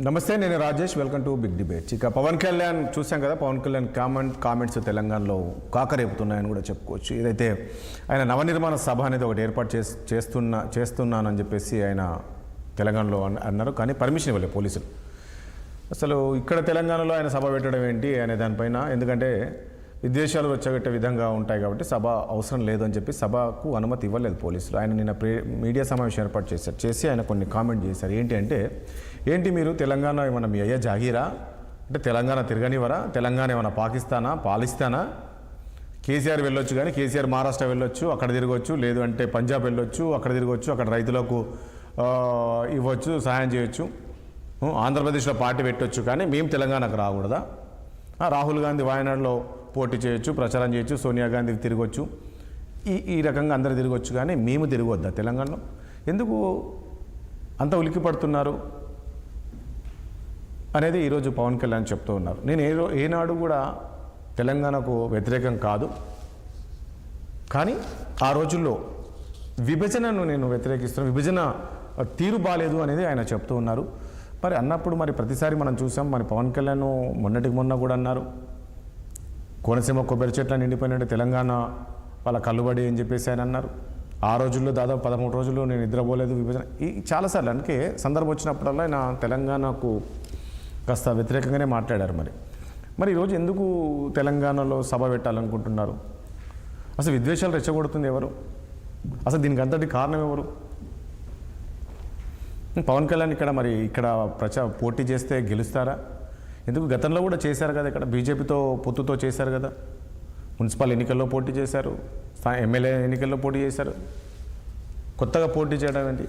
నమస్తే, నేను Rajesh. Welcome to big debate. ఇక పవన్ కళ్యాణ్ చూసాం కదా, పవన్ కళ్యాణ్ కామెంట్స్ తెలంగాణలో కాకరేపుతున్నాయని కూడా చెప్పుకోవచ్చు. ఏదైతే ఆయన నవనిర్మాణ సభ అనేది ఒకటి ఏర్పాటు చేస్తున్నానని చెప్పేసి ఆయన తెలంగాణలో అన్నారు, కానీ పర్మిషన్ ఇవ్వలేదు పోలీసులు. అసలు ఇక్కడ తెలంగాణలో ఆయన సభ పెట్టడం ఏంటి అనే దానిపైన, ఎందుకంటే విద్వేషాలు వచ్చగట్టే విధంగా ఉంటాయి కాబట్టి సభ అవసరం లేదని చెప్పి సభకు అనుమతి ఇవ్వలేదు పోలీసులు. ఆయన నిన్న మీడియా సమావేశం ఏర్పాటు చేసి ఆయన కొన్ని కామెంట్ చేశారు. ఏంటి మీరు తెలంగాణ ఏమన్నా మీ అయ్యా జాగీరా, అంటే తెలంగాణ తిరగనివరా, తెలంగాణ ఏమన్నా పాలిస్తానా? కేసీఆర్ వెళ్ళొచ్చు, కానీ కేసీఆర్ మహారాష్ట్ర వెళ్ళొచ్చు, అక్కడ తిరగవచ్చు, లేదు అంటే పంజాబ్ వెళ్ళొచ్చు, అక్కడ తిరగవచ్చు, అక్కడ రైతులకు ఇవ్వచ్చు, సహాయం చేయొచ్చు, ఆంధ్రప్రదేశ్లో పార్టీ పెట్టవచ్చు, కానీ మేము తెలంగాణకు రాకూడదా? రాహుల్ గాంధీ వాయనాడులో పోటీ చేయొచ్చు, ప్రచారం చేయొచ్చు, సోనియా గాంధీకి తిరగవచ్చు, ఈ రకంగా అందరూ తిరగవచ్చు, కానీ మేము తిరగొద్దా తెలంగాణలో? ఎందుకు అంత ఉలికి పడుతున్నారు అనేది ఈరోజు పవన్ కళ్యాణ్ చెప్తూ ఉన్నారు. నేను ఏనాడు కూడా తెలంగాణకు వ్యతిరేకం కాదు, కానీ ఆ రోజుల్లో విభజనను నేను వ్యతిరేకిస్తున్నాను, విభజన తీరు బాలేదు అనేది ఆయన చెప్తూ ఉన్నారు. మరి అన్నప్పుడు ప్రతిసారి మనం చూసాం, పవన్ కళ్యాణ్ మొన్నటికి మొన్న కూడా అన్నారు, కోనసీమ కొబ్బరి చెట్ల నిండిపోయినట్టు తెలంగాణ వాళ్ళ కళ్ళుబడి అని చెప్పేసి ఆయన అన్నారు. ఆ రోజుల్లో దాదాపు 13 రోజులు నేను నిద్రపోలేదు, విభజన చాలాసార్లు. అందుకే సందర్భం వచ్చినప్పుడల్లా ఆయన తెలంగాణకు కాస్త వ్యతిరేకంగానే మాట్లాడారు. మరి ఈరోజు ఎందుకు తెలంగాణలో సభ పెట్టాలనుకుంటున్నారు? అసలు విద్వేషాలు రెచ్చగొడుతుంది ఎవరు? అసలు దీనికి అంతటి కారణం ఎవరు? పవన్ కళ్యాణ్ ఇక్కడ పోటీ చేస్తే గెలుస్తారా? ఎందుకు గతంలో కూడా చేశారు కదా, ఇక్కడ బీజేపీతో పొత్తుతో చేశారు కదా, మున్సిపల్ ఎన్నికల్లో పోటీ చేశారు, ఎమ్మెల్యే ఎన్నికల్లో పోటీ చేశారు. కొత్తగా పోటీ చేయడం ఏంటి?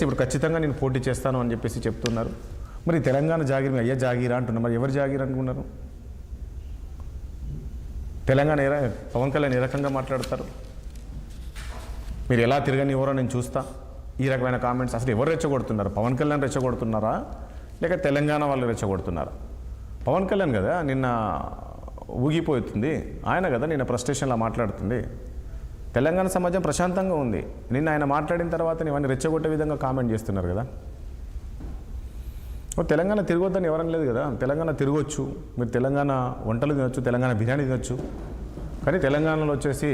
ఇప్పుడు ఖచ్చితంగా నేను పోటీ చేస్తాను అని చెప్పేసి చెప్తున్నారు. మరి తెలంగాణ జాగిరి మీ అయ్యా జాగీరా అంటున్నారు. మరి ఎవరు జాగీర్ అనుకున్నారు? తెలంగాణ పవన్ కళ్యాణ్ ఏ రకంగా మాట్లాడతారు? మీరు ఎలా తిరగనివ్వరో నేను చూస్తా, ఈ రకమైన కామెంట్స్. అసలు ఎవరు రెచ్చగొడుతున్నారు? పవన్ కళ్యాణ్ రెచ్చగొడుతున్నారా, లేక తెలంగాణ వాళ్ళు రెచ్చగొడుతున్నారా? పవన్ కళ్యాణ్ కదా నిన్న ఊగిపోతుంది, ఆయన కదా నిన్న ఫ్రస్ట్రేషన్లో మాట్లాడుతుంది. తెలంగాణ సమాజం ప్రశాంతంగా ఉంది. నిన్న ఆయన మాట్లాడిన తర్వాత ఇవన్నీ రెచ్చగొట్టే విధంగా కామెంట్ చేస్తున్నారు కదా. తెలంగాణ తిరగొద్దని ఎవరని లేదు కదా, తెలంగాణ తిరగొచ్చు, మీరు తెలంగాణ వంటలు తినొచ్చు, తెలంగాణ బిర్యానీ తినొచ్చు, కానీ తెలంగాణలో వచ్చేసి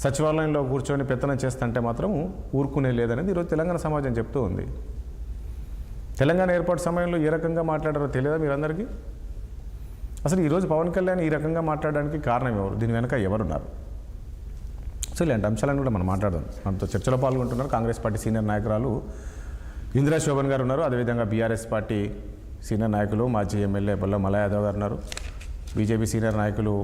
సచివాలయంలో కూర్చొని పెత్తనం చేస్తుంటే మాత్రం ఊరుకునే లేదనేది ఈరోజు తెలంగాణ సమాజం చెప్తూ ఉంది. తెలంగాణ ఏర్పాటు సమయంలో ఏ రకంగా మాట్లాడారో తెలియదా మీరందరికీ? అసలు ఈరోజు పవన్ కళ్యాణ్ ఈ రకంగా మాట్లాడడానికి కారణం ఎవరు? దీని వెనక ఎవరున్నారు? సో ఇలాంటి అంశాలను కూడా మనం మాట్లాడదాం. మనతో చర్చలో పాల్గొంటున్నారు కాంగ్రెస్ పార్టీ సీనియర్ నాయకురాలు ఇందిరా శోభన్ గారు ఉన్నారు, అదేవిధంగా బీఆర్ఎస్ పార్టీ సీనియర్ నాయకులు మాజీ ఎమ్మెల్యే బొల్ల మల్ల యాదవ్ గారు ఉన్నారు, బీజేపీ సీనియర్ నాయకులు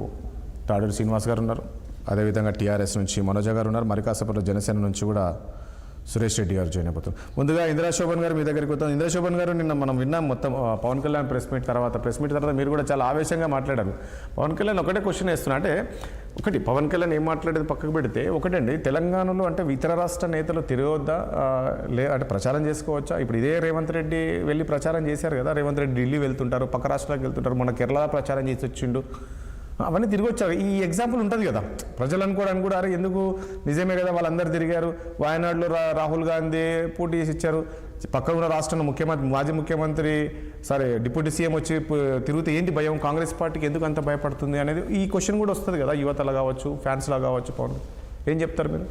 తాడూరు శ్రీనివాస్ గారు ఉన్నారు, అదేవిధంగా టీఆర్ఎస్ నుంచి మనోజ గారు ఉన్నారు, మరి కాసేపట్లో జనసేన నుంచి కూడా సురేష్ రెడ్డి గారు జాయిన్ అయిపోతారు. ముందుగా ఇందిరా శోభన్ గారు మీ దగ్గరికి వస్తాం. ఇందిరా శోభన్ గారు, నిన్న మనం విన్నాం మొత్తం పవన్ కళ్యాణ్ ప్రెస్ మీట్ తర్వాత మీరు కూడా చాలా ఆవేశంగా మాట్లాడారు. పవన్ కళ్యాణ్ ఒకటే క్వశ్చన్ వేస్తున్నా, అంటే పవన్ కళ్యాణ్ ఏం మాట్లాడేది పక్కకు పెడితే, ఒకటండి తెలంగాణలో అంటే ఇతర రాష్ట్ర నేతలు తిరగొద్దా, అంటే ప్రచారం చేసుకోవచ్చా? ఇప్పుడు ఇదే రేవంత్ రెడ్డి వెళ్ళి ప్రచారం చేశారు కదా, రేవంత్ రెడ్డి ఢిల్లీ వెళ్తుంటారు, పక్క రాష్ట్రాలకు వెళ్తుంటారు, మన కేరళ ప్రచారం చేసి వచ్చిండు, అవన్నీ తిరిగి వచ్చారు. ఈ ఎగ్జాంపుల్ ఉంటుంది కదా, ప్రజలు అనుకోవడానికి కూడా అరే ఎందుకు నిజమే కదా, వాళ్ళందరూ తిరిగారు, వాయనాడులో రాహుల్ గాంధీ పోటీ చేసి ఇచ్చారు, పక్కన ఉన్న రాష్ట్రంలో మాజీ ముఖ్యమంత్రి డిప్యూటీ సీఎం వచ్చి తిరిగితే ఏంటి భయం, కాంగ్రెస్ పార్టీకి ఎందుకు అంత భయపడుతుంది అనేది ఈ క్వశ్చన్ కూడా వస్తుంది కదా, యువతలా కావచ్చు, ఫ్యాన్స్లా కావచ్చు. పవన్ ఏం చెప్తారు మీరు?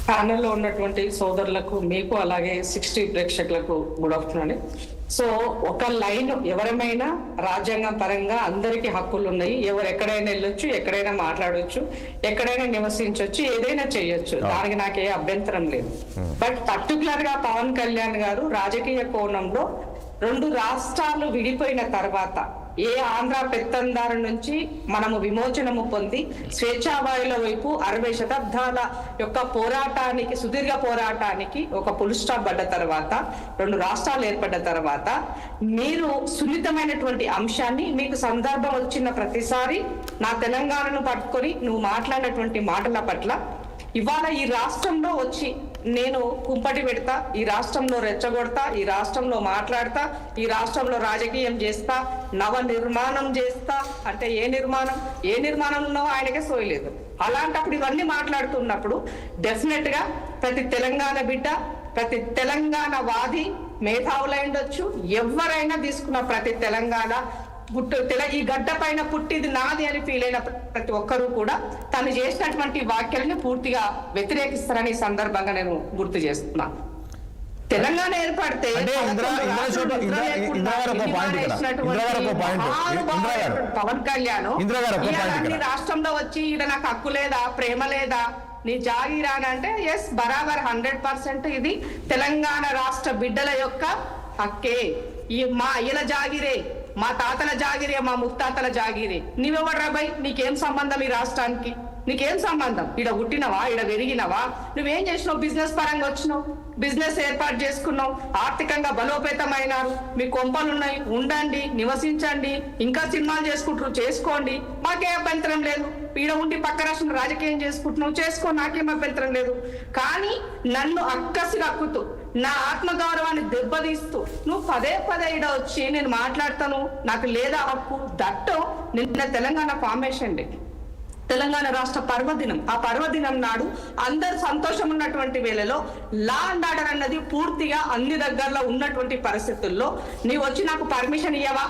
ప్యానెల్లో ఉన్నటువంటి సోదరులకు, మీకు అలాగే 60 ప్రేక్షకులకు గుడ్ ఆఫ్టర్నూన్. సో ఒక లైన్, ఎవరమైనా రాజ్యాంగం పరంగా అందరికీ హక్కులు ఉన్నాయి, ఎవరు ఎక్కడైనా వెళ్ళొచ్చు, ఎక్కడైనా మాట్లాడవచ్చు, ఎక్కడైనా నివసించవచ్చు, ఏదైనా చేయొచ్చు, దానికి నాకు ఏ అభ్యంతరం లేదు. బట్ పర్టికులర్ గా పవన్ కళ్యాణ్ గారు రాజకీయ కోణంలో 2 రాష్ట్రాలు విడిపోయిన తర్వాత ఏ ఆంధ్ర పెత్తందారు నుంచి మనము విమోచనము పొంది స్వేచ్ఛావాయుల వైపు 60 శతాబ్దాల యొక్క పోరాటానికి, సుదీర్ఘ పోరాటానికి ఒక ఫుల్ స్టాప్ పడ్డ తర్వాత, 2 రాష్ట్రాలు ఏర్పడ్డ తర్వాత మీరు సున్నితమైనటువంటి అంశాన్ని, మీకు సందర్భం వచ్చిన ప్రతిసారి నా తెలంగాణను పట్టుకొని నువ్వు మాట్లాడినటువంటి మాటల పట్ల ఇవాళ ఈ రాష్ట్రంలో వచ్చి నేను కుంపటి పెడతా, ఈ రాష్ట్రంలో రెచ్చగొడతా, ఈ రాష్ట్రంలో మాట్లాడతా, ఈ రాష్ట్రంలో రాజకీయం చేస్తా, నవ నిర్మాణం చేస్తా అంటే ఏ నిర్మాణంలో ఆయనకే సోయలేదు. అలాంటప్పుడు ఇవన్నీ మాట్లాడుతున్నప్పుడు డెఫినెట్ గా ప్రతి తెలంగాణ బిడ్డ, ప్రతి తెలంగాణ వాది మేధావులై ఉండొచ్చు, ఎవరైనా తీసుకున్న ప్రతి తెలంగాణ ఈ గడ్డ పైన పుట్టిది నాది అని ఫీల్ అయిన ప్రతి ఒక్కరూ కూడా తను చేసినటువంటి వ్యాఖ్యలను పూర్తిగా వ్యతిరేకిస్తారని ఈ సందర్భంగా నేను గుర్తు చేస్తున్నా. తెలంగాణ ఏర్పడితే పవన్ కళ్యాణ్ రాష్ట్రంలో వచ్చి ఈడ నాకు హక్కు లేదా, ప్రేమ లేదా, నీ జాగీరా అంటే ఎస్ బరాబర్ 100% ఇది తెలంగాణ రాష్ట్ర బిడ్డల యొక్క హక్కే. ఈ మా అయ్యల జాగిరే, మా తాతల జాగిరే, మా ముత్తాతల జాగిరే. నీవెవడ్రా బై, నీకేం సంబంధం ఈ రాష్ట్రానికి? నీకేం సంబంధం? ఈడ పుట్టినవా, ఈడ పెరిగినవా? నువ్వేం చేసినావు? బిజినెస్ పరంగా వచ్చినావు, బిజినెస్ ఏర్పాటు చేసుకున్నావు, ఆర్థికంగా బలోపేతమైనారు, మీ కొంపలున్నాయి, ఉండండి, నివసించండి, ఇంకా సినిమాలు చేసుకుంటారు, చేసుకోండి, మాకే అభ్యంతరం లేదు. ఈడ ఉండి పక్క రాష్ట్రం రాజకీయం చేసుకుంటున్నావు, చేసుకో, నాకేం అభ్యంతరం లేదు. కానీ నన్ను అక్కసి రక్కుతూ నా ఆత్మగౌరవాన్ని దెబ్బతీస్తూ నువ్వు పదే పదే ఈడ వచ్చి నేను మాట్లాడతాను, నాకు లేదా హక్కు. దట్టో నిన్న తెలంగాణ ఫార్మేషన్ డే, తెలంగాణ రాష్ట్ర పర్వదినం. ఆ పర్వదినం నాడు అందరు సంతోషం ఉన్నటువంటి వేళలో లా అండ్ ఆర్డర్ అన్నది పూర్తిగా అన్ని దగ్గరలో ఉన్నటువంటి పరిస్థితుల్లో నీవు వచ్చి నాకు పర్మిషన్ ఇవ్వవా?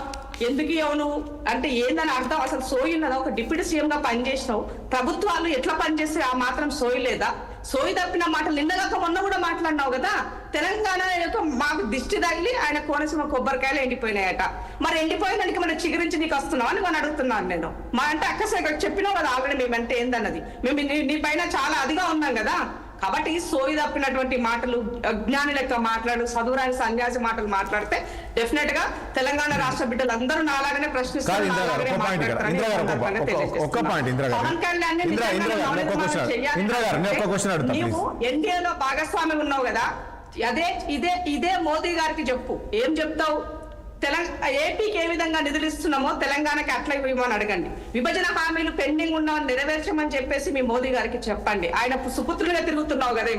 ఎందుకు ఇవ్వవు నువ్వు అంటే ఏందని అర్థం? అసలు సోయి ఉన్నదా? ఒక డిప్యూటీ సీఎం గా పనిచేసినావు, ప్రభుత్వాలు ఎట్లా పనిచేస్తే ఆ మాత్రం సోయి లేదా? సోయి తప్పిన మాటలు నిన్నగాక మొన్న కూడా మాట్లాడినావు కదా. తెలంగాణ యొక్క మాకు దిష్టి తగిలి ఆయన కోనసీమ కొబ్బరికాయలు ఎండిపోయినాయట. మరి ఎండిపోయినానికి మనం చిగురించి నీకు వస్తున్నావు అని మనం అడుగుతున్నాను నేను. మా అంటే అక్కసారి చెప్పినావు కదా ఆల్రెడీ మేమంటే ఏందన్నది. మేము నీ పైన చాలా అదిగా ఉన్నాం కదా. కాబట్టి సోయి తప్పినటువంటి మాటలు, అజ్ఞాని లెక్క మాట్లాడు, చదువురాని సన్యాసి మాటలు మాట్లాడితే డెఫినెట్ గా తెలంగాణ రాష్ట్ర బిడ్డలు అందరూ నాలాగానే ప్రశ్నిస్తారు. నీవు ఎన్డీఏలో భాగస్వామి ఉన్నావు కదా, ఇదే మోదీ గారికి చెప్పు. ఏం చెప్తావు? ఏపీకి ఏ విధంగా నిధులు ఇస్తున్నామో తెలంగాణకి అట్లా ఇవ్వమని అడగండి. విభజన హామీలు పెండింగ్ ఉన్నామని నెరవేర్చమని చెప్పేసి మీ మోదీ గారికి చెప్పండి. ఆయన సుపుత్రులుగా తిరుగుతున్నావు కదా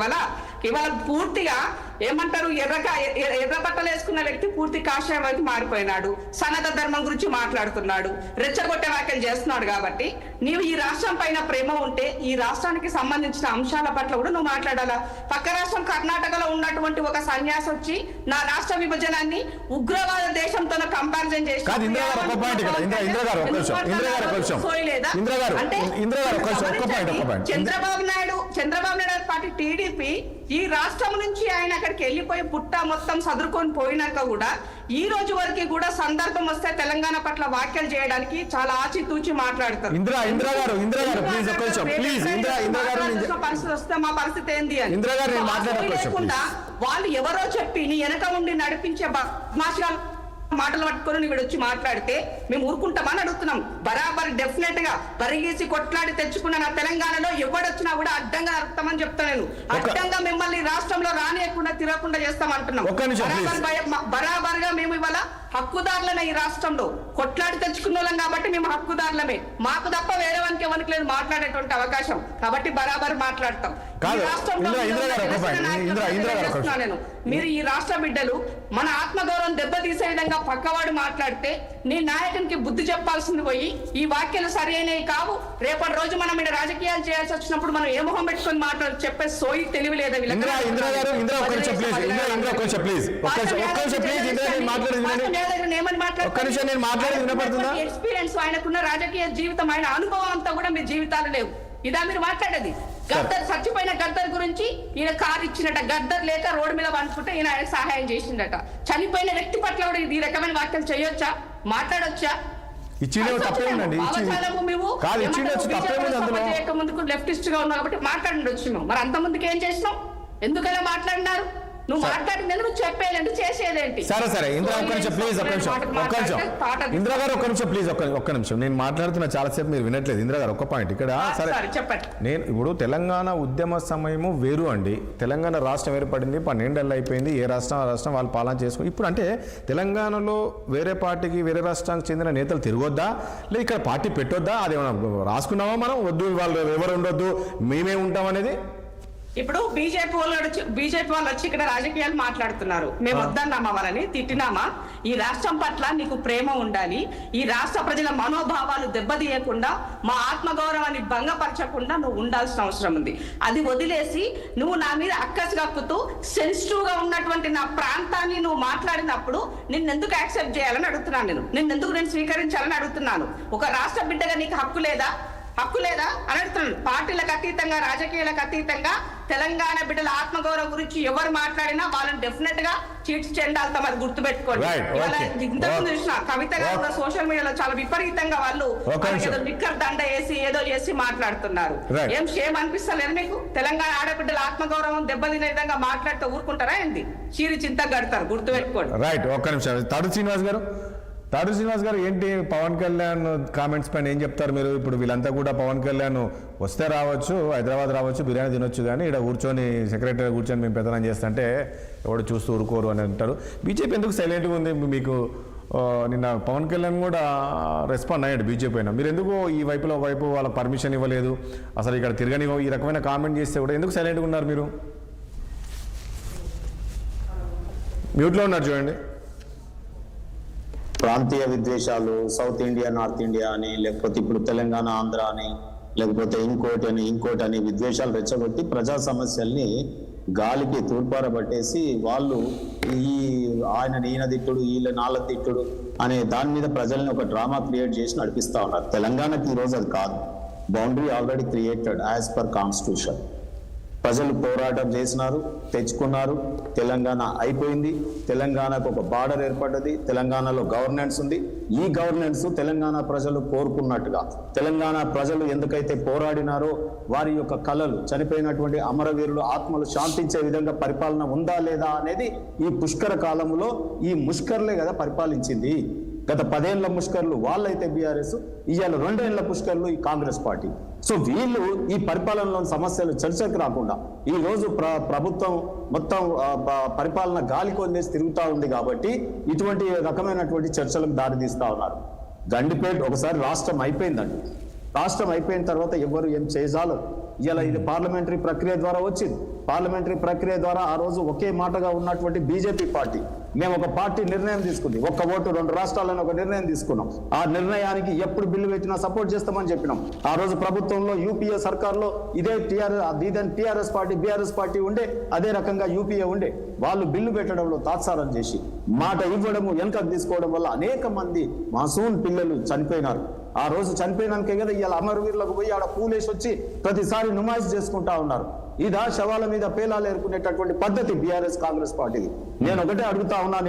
ఇవాళ పూర్తిగా ఏమంటారు, ఎర్ర బట్టలు వేసుకున్న వ్యక్తి పూర్తి కాషాయం వైపు మారిపోయినాడు, సనాతన ధర్మం గురించి మాట్లాడుతున్నాడు, రెచ్చగొట్టే వ్యాఖ్యలు చేస్తున్నాడు. కాబట్టి నీవు ఈ రాష్ట్రం పైన ప్రేమ ఉంటే ఈ రాష్ట్రానికి సంబంధించిన అంశాల పట్ల కూడా నువ్వు మాట్లాడాలా. పక్క రాష్ట్రం కర్ణాటకలో ఉన్నటువంటి ఒక సన్యాసి వచ్చి నా రాష్ట్ర విభజనాన్ని ఉగ్రవాద దేశంతో కంపారిజన్ చేసి చంద్రబాబు నాయుడు పార్టీ టీడీపీ ఈ రాష్ట్రం నుంచి ఆయన అక్కడికి వెళ్ళిపోయి పుట్ట మొత్తం సదురుకొని పోయినాక కూడా ఈ రోజు వరకు కూడా సందర్భం వస్తే తెలంగాణ పట్ల వ్యాఖ్యలు చేయడానికి చాలా ఆచితూచి మాట్లాడతారు. పరిస్థితి వస్తే మా పరిస్థితి ఏంది అని లేకుండా వాళ్ళు ఎవరో చెప్పి నీ వెనక ఉండి నడిపించే బద్మాషాలు మాటలు పట్టుకొని నువ్వు వచ్చి మాట్లాడితే మేము ఊరుకుంటామని అడుగుతున్నాం. బరాబర్ డెఫినెట్ గా బరిగీసి కొట్లాడి తెచ్చుకున్న నా తెలంగాణలో ఎవడొచ్చినా కూడా అడ్డంగా నరుకుతామని చెప్తాను నేను. అడ్డంగా మిమ్మల్ని రాష్ట్రంలో రానియకుండా తిరగకుండా చేస్తామంటున్నాం. బరాబర్ గా మేము ఇవాళ హక్కుదారులమే. ఈ రాష్ట్రంలో కొట్లాడి తెచ్చుకున్న వాళ్ళం కాబట్టి మేము హక్కుదారులమే. మాకు తప్ప వేరే వానికి ఎవరికి లేదు మాట్లాడేటువంటి అవకాశం. కాబట్టి బరాబర్ మాట్లాడతాం. నేను మీరు ఈ రాష్ట్ర బిడ్డలు మన ఆత్మగౌరవం దెబ్బతీసే విధంగా పక్కవాడు మాట్లాడితే నీ నాయకునికి బుద్ధి చెప్పాల్సింది పోయి ఈ వ్యాఖ్యలు సరైనవి కావు. రేపటి రోజు మనం ఇక్కడ రాజకీయాలు చేయాల్సి వచ్చినప్పుడు మనం ఏ మొహం పెట్టుకొని మాట్లాడి చెప్పే సోయి తెలివి లేదా? ఎక్స్పీరియన్స్ ఆయనకున్న రాజకీయ జీవితం, ఆయన అనుభవం అంతా కూడా మీ జీవితాలు లేవు. ఇదా మీరు మాట్లాడేది? గద్దర్ చచ్చిపోయిన గద్దర్ గురించి ఈయన కారు ఇచ్చినట్ట, గద్దర్ లేక రోడ్డు మీద పంచుకుంటే ఈయన ఆయన సహాయం చేసిండట. చనిపోయిన వ్యక్తి పట్ల కూడా ఈ రకమైన వ్యాఖ్యలు చేయొచ్చా, మాట్లాడొచ్చా? ముందుకు లెఫ్టిస్ట్ గా ఉన్నావు కాబట్టి మాట్లాడండి. మేము మరి అంత ముందుకు ఏం చేసినాం? ఎందుకలా మాట్లాడినారు? నువ్వు మాట్లాడింది నువ్వు చెప్పేదేంటి, చేసేదేంటి? సరే ఇంద్ర ఒక్క నిమిషం ప్లీజ్, ఇంద్ర గారు ఒక్క నిమిషం ప్లీజ్, ఒక్క నిమిషం. నేను మాట్లాడుతున్నా చాలాసేపు, మీరు వినట్లేదు. ఇంద్ర గారు ఒక్క పాయింట్ ఇక్కడ. సరే చెప్పండి. నేను ఇప్పుడు తెలంగాణ ఉద్యమ సమయము వేరు అండి. తెలంగాణ రాష్ట్రం ఏర్పడింది, 12 ఏళ్ళు అయిపోయింది. ఏ రాష్ట్రం వాళ్ళు పాలన చేసుకుని ఇప్పుడు అంటే తెలంగాణలో వేరే పార్టీకి వేరే రాష్ట్రానికి చెందిన నేతలు తిరగొద్దా, లేదు ఇక్కడ పార్టీ పెట్టొద్దా? అదేమన్నా రాసుకున్నావా మనం? వద్దు వాళ్ళు ఎవరు ఉండొద్దు, మేమే ఉంటాం అనేది ఇప్పుడు బీజేపీ వాళ్ళు వచ్చి ఇక్కడ రాజకీయాలు మాట్లాడుతున్నారు. మేము వద్దన్నామా వాళ్ళని, తిట్టినామా? ఈ రాష్ట్రం పట్ల నీకు ప్రేమ ఉండాలి. ఈ రాష్ట్ర ప్రజల మనోభావాలు దెబ్బతీయకుండా, మా ఆత్మగౌరవాన్ని భంగపరచకుండా నువ్వు ఉండాల్సిన అవసరం ఉంది. అది వదిలేసి నువ్వు నా మీద అక్కసు కప్పుతూ సెన్సిటివ్ గా ఉన్నటువంటి నా ప్రాంతాన్ని నువ్వు మాట్లాడినప్పుడు నిన్నెందుకు యాక్సెప్ట్ చేయాలని అడుగుతున్నాను. నిన్నెందుకు నేను స్వీకరించాలని అడుగుతున్నాను. ఒక రాష్ట్ర బిడ్డగా నీకు హక్కు లేదా అని అడుగుతున్నాను. పార్టీలకు అతీతంగా, రాజకీయాలకు అతీతంగా తెలంగాణ బిడ్డల ఆత్మగౌరవం గురించి ఎవరు మాట్లాడినా వాళ్ళని డెఫినెట్ గా చీట్స్ చెండాలతాం. అది గుర్తుపెట్టుకోండి. ఇంతకుముందు చూసిన కవిత గారు కూడా సోషల్ మీడియాలో చాలా విపరీతంగా వాళ్ళు ఏదో నిక్కర్ దండ వేసి ఏదో చేసి మాట్లాడుతున్నారు. ఏం షేమ్ అనిపిస్తలేదు మీకు? తెలంగాణ ఆడబిడ్డల ఆత్మగౌరవం దెబ్బతినే విధంగా మాట్లాడితే ఊరుకుంటారా ఏంది? చీరి చింత గడతారు, గుర్తుపెట్టుకోండి. రైట్, ఒక్క నిమిషం. తాడు శ్రీనివాస్ గారు ఏంటి పవన్ కళ్యాణ్ కామెంట్స్ పైన ఏం చెప్తారు మీరు? ఇప్పుడు వీళ్ళంతా కూడా పవన్ కళ్యాణ్ వస్తే రావచ్చు, హైదరాబాద్ రావచ్చు, బిర్యానీ తినొచ్చు, కానీ ఇక్కడ కూర్చొని సెక్రటరీ కూర్చొని మేము పెత్తనం చేస్తుంటే ఎవడు చూస్తూ ఊరుకోరు అని అంటారు. బీజేపీ ఎందుకు సైలెంట్గా ఉంది? మీకు నిన్న పవన్ కళ్యాణ్ కూడా రెస్పాండ్ అయ్యాడు బీజేపీ అయినా. మీరు ఎందుకు ఈ వైపులో ఒకవైపు వాళ్ళ పర్మిషన్ ఇవ్వలేదు, అసలు ఇక్కడ తిరగని ఈ రకమైన కామెంట్ చేస్తే కూడా ఎందుకు సైలెంట్గా ఉన్నారు మీరు? మ్యూట్లో ఉన్నారు చూడండి. ప్రాంతీయ విద్వేషాలు, సౌత్ ఇండియా, నార్త్ ఇండియా అని, లేకపోతే ఇప్పుడు తెలంగాణ, ఆంధ్ర అని, లేకపోతే ఇంకోటి అని విద్వేషాలు రెచ్చగొట్టి ప్రజా సమస్యల్ని గాలికి తూర్పారబట్టేసి వాళ్ళు ఈయన తిట్టుడు, వీళ్ళ నాళ్ళ తిట్టుడు అనే దాని మీద ప్రజల్ని ఒక డ్రామా క్రియేట్ చేసి నడిపిస్తా ఉన్నారు. తెలంగాణకి ఈరోజు అది కాదు. Boundary already created as per constitution. ప్రజలు పోరాటం చేసినారు, తెచ్చుకున్నారు. తెలంగాణ అయిపోయింది. తెలంగాణకు ఒక బార్డర్ ఏర్పడ్డది. తెలంగాణలో గవర్నెన్స్ ఉంది. ఈ గవర్నెన్స్ తెలంగాణ ప్రజలు కోరుకున్నట్టుగా, తెలంగాణ ప్రజలు ఎందుకైతే పోరాడినారో వారి యొక్క కళలు, చనిపోయినటువంటి అమరవీరులు ఆత్మలు శాంతించే విధంగా పరిపాలన ఉందా లేదా అనేది ఈ పుష్కర కాలంలో ఈ ముష్కర్లే కదా పరిపాలించింది. గత 10 ఏళ్ల ముష్కర్లు వాళ్ళైతే బీఆర్ఎస్, ఇవాళ 2 ఏళ్ల పుష్కర్లు ఈ కాంగ్రెస్ పార్టీ. సో వీళ్ళు ఈ పరిపాలనలోని సమస్యలు చర్చకు రాకుండా ఈ రోజు ప్రభుత్వం మొత్తం పరిపాలన గాలి కొనేసి తిరుగుతూ ఉంది. కాబట్టి ఇటువంటి రకమైనటువంటి చర్చలకు దారితీస్తా ఉన్నారు. గండిపేట ఒకసారి రాష్ట్రం అయిపోయిందండి. రాష్ట్రం అయిపోయిన తర్వాత ఎవరు ఏం చేయజాలరు. ఇలా ఇది పార్లమెంటరీ ప్రక్రియ ద్వారా వచ్చింది. పార్లమెంటరీ ప్రక్రియ ద్వారా ఆ రోజు ఒకే మాటగా ఉన్నటువంటి బీజేపీ పార్టీ, మేము ఒక పార్టీ నిర్ణయం తీసుకుంది. ఒక్క ఓటు 2 రాష్ట్రాలను ఒక నిర్ణయం తీసుకున్నాం. ఆ నిర్ణయానికి ఎప్పుడు బిల్లు పెట్టినా సపోర్ట్ చేస్తామని చెప్పినాం. ఆ రోజు ప్రభుత్వంలో యూపీఏ సర్కార్లో ఇదే టీఆర్ఎస్ పార్టీ, బీఆర్ఎస్ పార్టీ ఉండే, అదే రకంగా యూపీఏ ఉండే. వాళ్ళు బిల్లు పెట్టడంలో తాత్సారం చేసి మాట ఇవ్వడము, వెనకకు తీసుకోవడం వల్ల అనేక మంది మాసూన్ పిల్లలు చనిపోయినారు. ఆ రోజు చనిపోయినాకే కదా ఇవాళ అమరవీరులకు పోయి ఆడ పూలేసి వచ్చి ప్రతిసారి నుమాయిష్ చేసుకుంటా ఉన్నారు. ఇదా శవాల మీద పేలాలు ఏరుకునేటటువంటి పద్ధతి బీఆర్ఎస్ కాంగ్రెస్ పార్టీది. నేను ఒకటే అడుగుతా ఉన్నాను.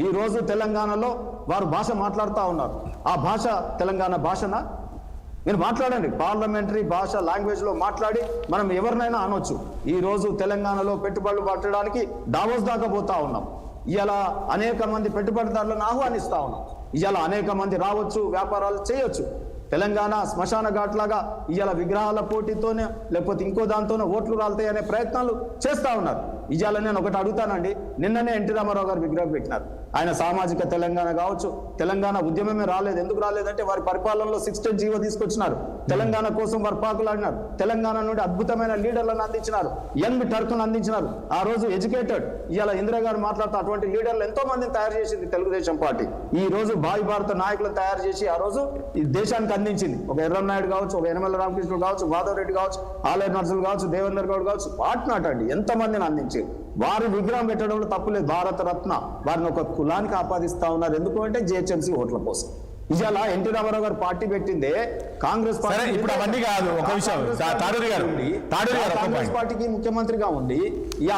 ఈ రోజు తెలంగాణలో వారు భాష మాట్లాడుతూ ఉన్నారు. ఆ భాష తెలంగాణ భాషనా? మీరు మాట్లాడండి. పార్లమెంటరీ భాష లాంగ్వేజ్ లో మాట్లాడి మనం ఎవరినైనా అనొచ్చు. ఈ రోజు తెలంగాణలో పెట్టుబడులు పెట్టడానికి దావోస్ దాకా పోతా ఉన్నాం. ఇలా అనేక మంది పెట్టుబడిదారులను ఆహ్వానిస్తా ఉన్నాం. ఇలా అనేక మంది రావచ్చు, వ్యాపారాలు చేయొచ్చు. తెలంగాణ శ్మశాన ఘాట్ లాగా ఇవాళ విగ్రహాల పోటీతోనే లేకపోతే ఇంకో దాంతోనే ఓట్లు రాలుతాయి అనే ప్రయత్నాలు చేస్తూ ఉన్నారు. ఇవాళ నేను ఒకటి అడుగుతానండి. నిన్ననే ఎన్టీ రామారావు గారు విగ్రహం పెట్టినారు. ఆయన సామాజిక తెలంగాణ కావచ్చు, తెలంగాణ ఉద్యమమే రాలేదు. ఎందుకు రాలేదంటే వారి పరిపాలనలో 16 జీవో తీసుకొచ్చినారు. తెలంగాణ కోసం వారు పాకులాడినారు. తెలంగాణ నుండి అద్భుతమైన లీడర్లను అందించినారు, యంగ్ టర్క్ను అందించినారు. ఆ రోజు ఎడ్యుకేటెడ్, ఇవాళ ఇందిరా గారు మాట్లాడుతూ అటువంటి లీడర్లు ఎంతో మందిని తయారు చేసింది తెలుగుదేశం పార్టీ. ఈ రోజు భావి భారత నాయకులను తయారు చేసి ఆ రోజు ఈ దేశానికి అందించింది. ఒక ఎర్రన్నాయుడు కావచ్చు, ఒక యనమల రామకృష్ణుడు కావచ్చు, మాధవ్ రెడ్డి కావచ్చు, ఆలయ నర్సులు కావచ్చు, దేవేందర్ గౌడ్ కావచ్చు, వాటినాటండి ఎంతమందిని అందించి వారి విగ్రహం పెట్టడంలో తప్పులేదు. భారత రత్న వారిని ఒక కులానికి ఆపాదిస్తా ఉన్నారు. ఎందుకు అంటే జిహెచ్ఎంసీ ఓట్ల కోసం. ఇవాళ ఎన్టీ రామారావు గారు పార్టీ పెట్టిందే కాంగ్రెస్ పార్టీ. ఇప్పుడు అవన్నీ కాదు. ఒక విషయం, కాంగ్రెస్ పార్టీకి ముఖ్యమంత్రిగా ఉండి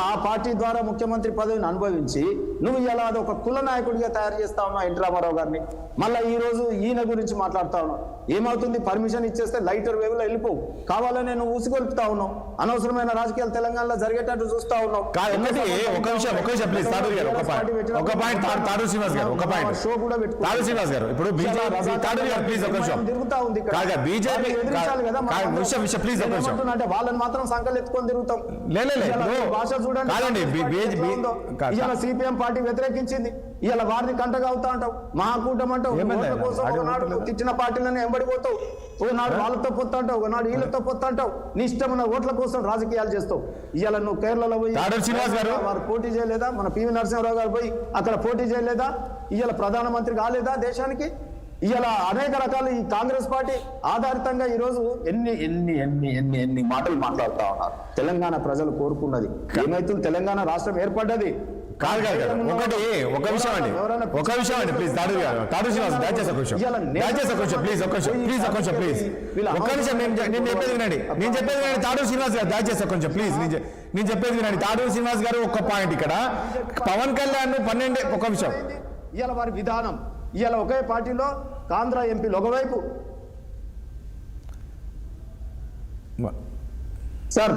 ఆ పార్టీ ద్వారా ముఖ్యమంత్రి పదవిని అనుభవించి నువ్వు ఇలా అది ఒక కుల నాయకుడిగా తయారు చేస్తా ఉన్నావు ఎన్టీ రామారావు గారిని. మళ్ళీ ఈ రోజు ఈయన గురించి మాట్లాడుతా ఉన్నావు. ఏమవుతుంది? పర్మిషన్ ఇచ్చేస్తే లైటర్ వేవ్ లో వెళ్ళిపోవు. కావాలనే నువ్వు ఉసిగొల్పుతా ఉన్నావు. అనవసరమైన రాజకీయాలు తెలంగాణలో జరిగేటట్టు చూస్తా ఉన్నావు. షో కూడా పెట్టుకో తిరుగుతా ఉంది. అంటే వాళ్ళని మాత్రం సంకలు ఎత్తుకొని తిరుగుతాం. భాష చూడండి. సిపిఎం పార్టీ పార్టీ వ్యతిరేకించింది, ఇలా వారిని కంటగవుతా అంటావు, మహాకూటమి అంటావు, ఏమైంది ఓట్ల ఆయన? కోసం ఆడియో ఒకనాడు వింటలేదా? తిట్టిన పార్టీలను ఎంబడిపోతావు, ఒకనాడు వాళ్ళతో పొత్తు అంటావు, ఒకనాడు వీళ్ళతో పొత్తు అంటావు, నీ ఇష్టమైన ఓట్ల కోసం రాజకీయాలు చేస్తావు. ఇవాళ నువ్వు కేరళలో పోయి తాడూరు శ్రీనివాస్ గారు వారు పోటీ చేయలేదా? మన పివి నరసింహారావు గారు పోయి అక్కడ పోటీ చేయలేదా? ఇవాళ ప్రధానమంత్రి కాలేదా దేశానికి? ఇవాళ అనేక రకాల ఈ కాంగ్రెస్ పార్టీ ఆధారితంగా ఈరోజు ఎన్ని ఎన్ని ఎన్ని ఎన్ని ఎన్ని మాటలు మాట్లాడుతా ఉన్నారు. తెలంగాణ ప్రజలు కోరుకున్నది ఏమైతుంది? తెలంగాణ రాష్ట్రం ఏర్పడ్డది. కాదు కాదు కాదు. ఒక విషయం అండి ప్లీజ్ తాడూరు గారు, తాడూరు శ్రీనివాస్ దయచేసి ఒక విషయం ప్లీజ్ ఒక్క నిమిషం నేను చెప్పేది వినండి తాడూరు శ్రీనివాస్ గారు దయచేసి కొంచెం ప్లీజ్ నేను చెప్పేది వినండి. తాడూరు శ్రీనివాస్ గారు ఒక్క పాయింట్, ఇక్కడ పవన్ కళ్యాణ్ 12 ఒక విషయం, ఇవాళ వారి విధానం, ఇవాళ ఒకే పార్టీలో కాంధ్ర ఎంపీలు ఒకవైపు. సార్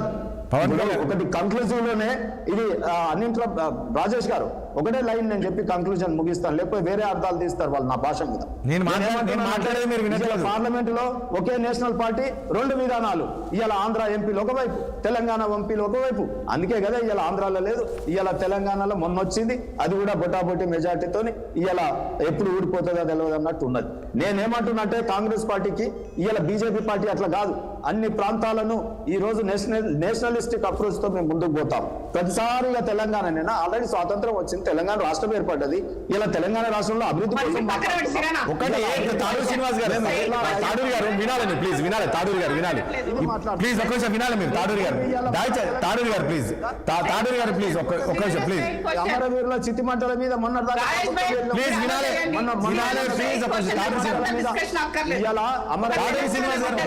పవన్ కళ్యాణ్ ఒకటి కంక్లూజివ్ లోనే ఇది అన్నింట్లో రాజేష్ గారు ఒకటే లైన్ నేను చెప్పి కంక్లూజన్ ముగిస్తాను, లేకపోతే వేరే అర్థాలు తీస్తారు వాళ్ళు నా భాష మీద. నేను మాట్లాడేది మీరు వినట్లేదు. పార్లమెంట్ లో ఒకే నేషనల్ పార్టీ 2 విధానాలు, ఇవాళ ఆంధ్ర ఎంపీలు ఒకవైపు, తెలంగాణ ఎంపీలు ఒకవైపు. అందుకే కదా ఇవాళ ఆంధ్రాలో లేదు, ఇవాళ తెలంగాణలో మొన్న వచ్చింది, అది కూడా బొటాబొటి మెజార్టీతో. ఇవాళ ఎప్పుడు ఊడిపోతుందో తెలియదు అన్నట్టు ఉన్నది. నేనేమంటున్నట్టే కాంగ్రెస్ పార్టీకి ఇవాళ బీజేపీ పార్టీ అట్లా కాదు, అన్ని ప్రాంతాలను ఈ రోజు నేషనలిస్టిక్ అప్రోచ్ తో మేము ముందుకు పోతాం. ప్రతిసారి ఇక తెలంగాణ ఆల్రెడీ స్వాతంత్రం వచ్చింది, తెలంగాణ రాష్ట్రం ఏర్పడ్డది, ఇలా తెలంగాణ రాష్ట్రంలో అభివృద్ధి కోసం ఒకటి తాడూరు శ్రీనివాస్ గారు వినాలని ప్లీజ్, వినాలి తాడూరు గారు వినాలి ప్లీజ్, ఒక్క నిమిషం వినాలి మీరు తాడూరు గారు ప్లీజ్ ఒక్క నిమిషం ప్లీజ్. అమరవీరుల చితిమంటల మీద మొన్న ప్లీజ్ వినాలి ప్లీజ్ ఇలా తాడూరు శ్రీనివాస్ గారు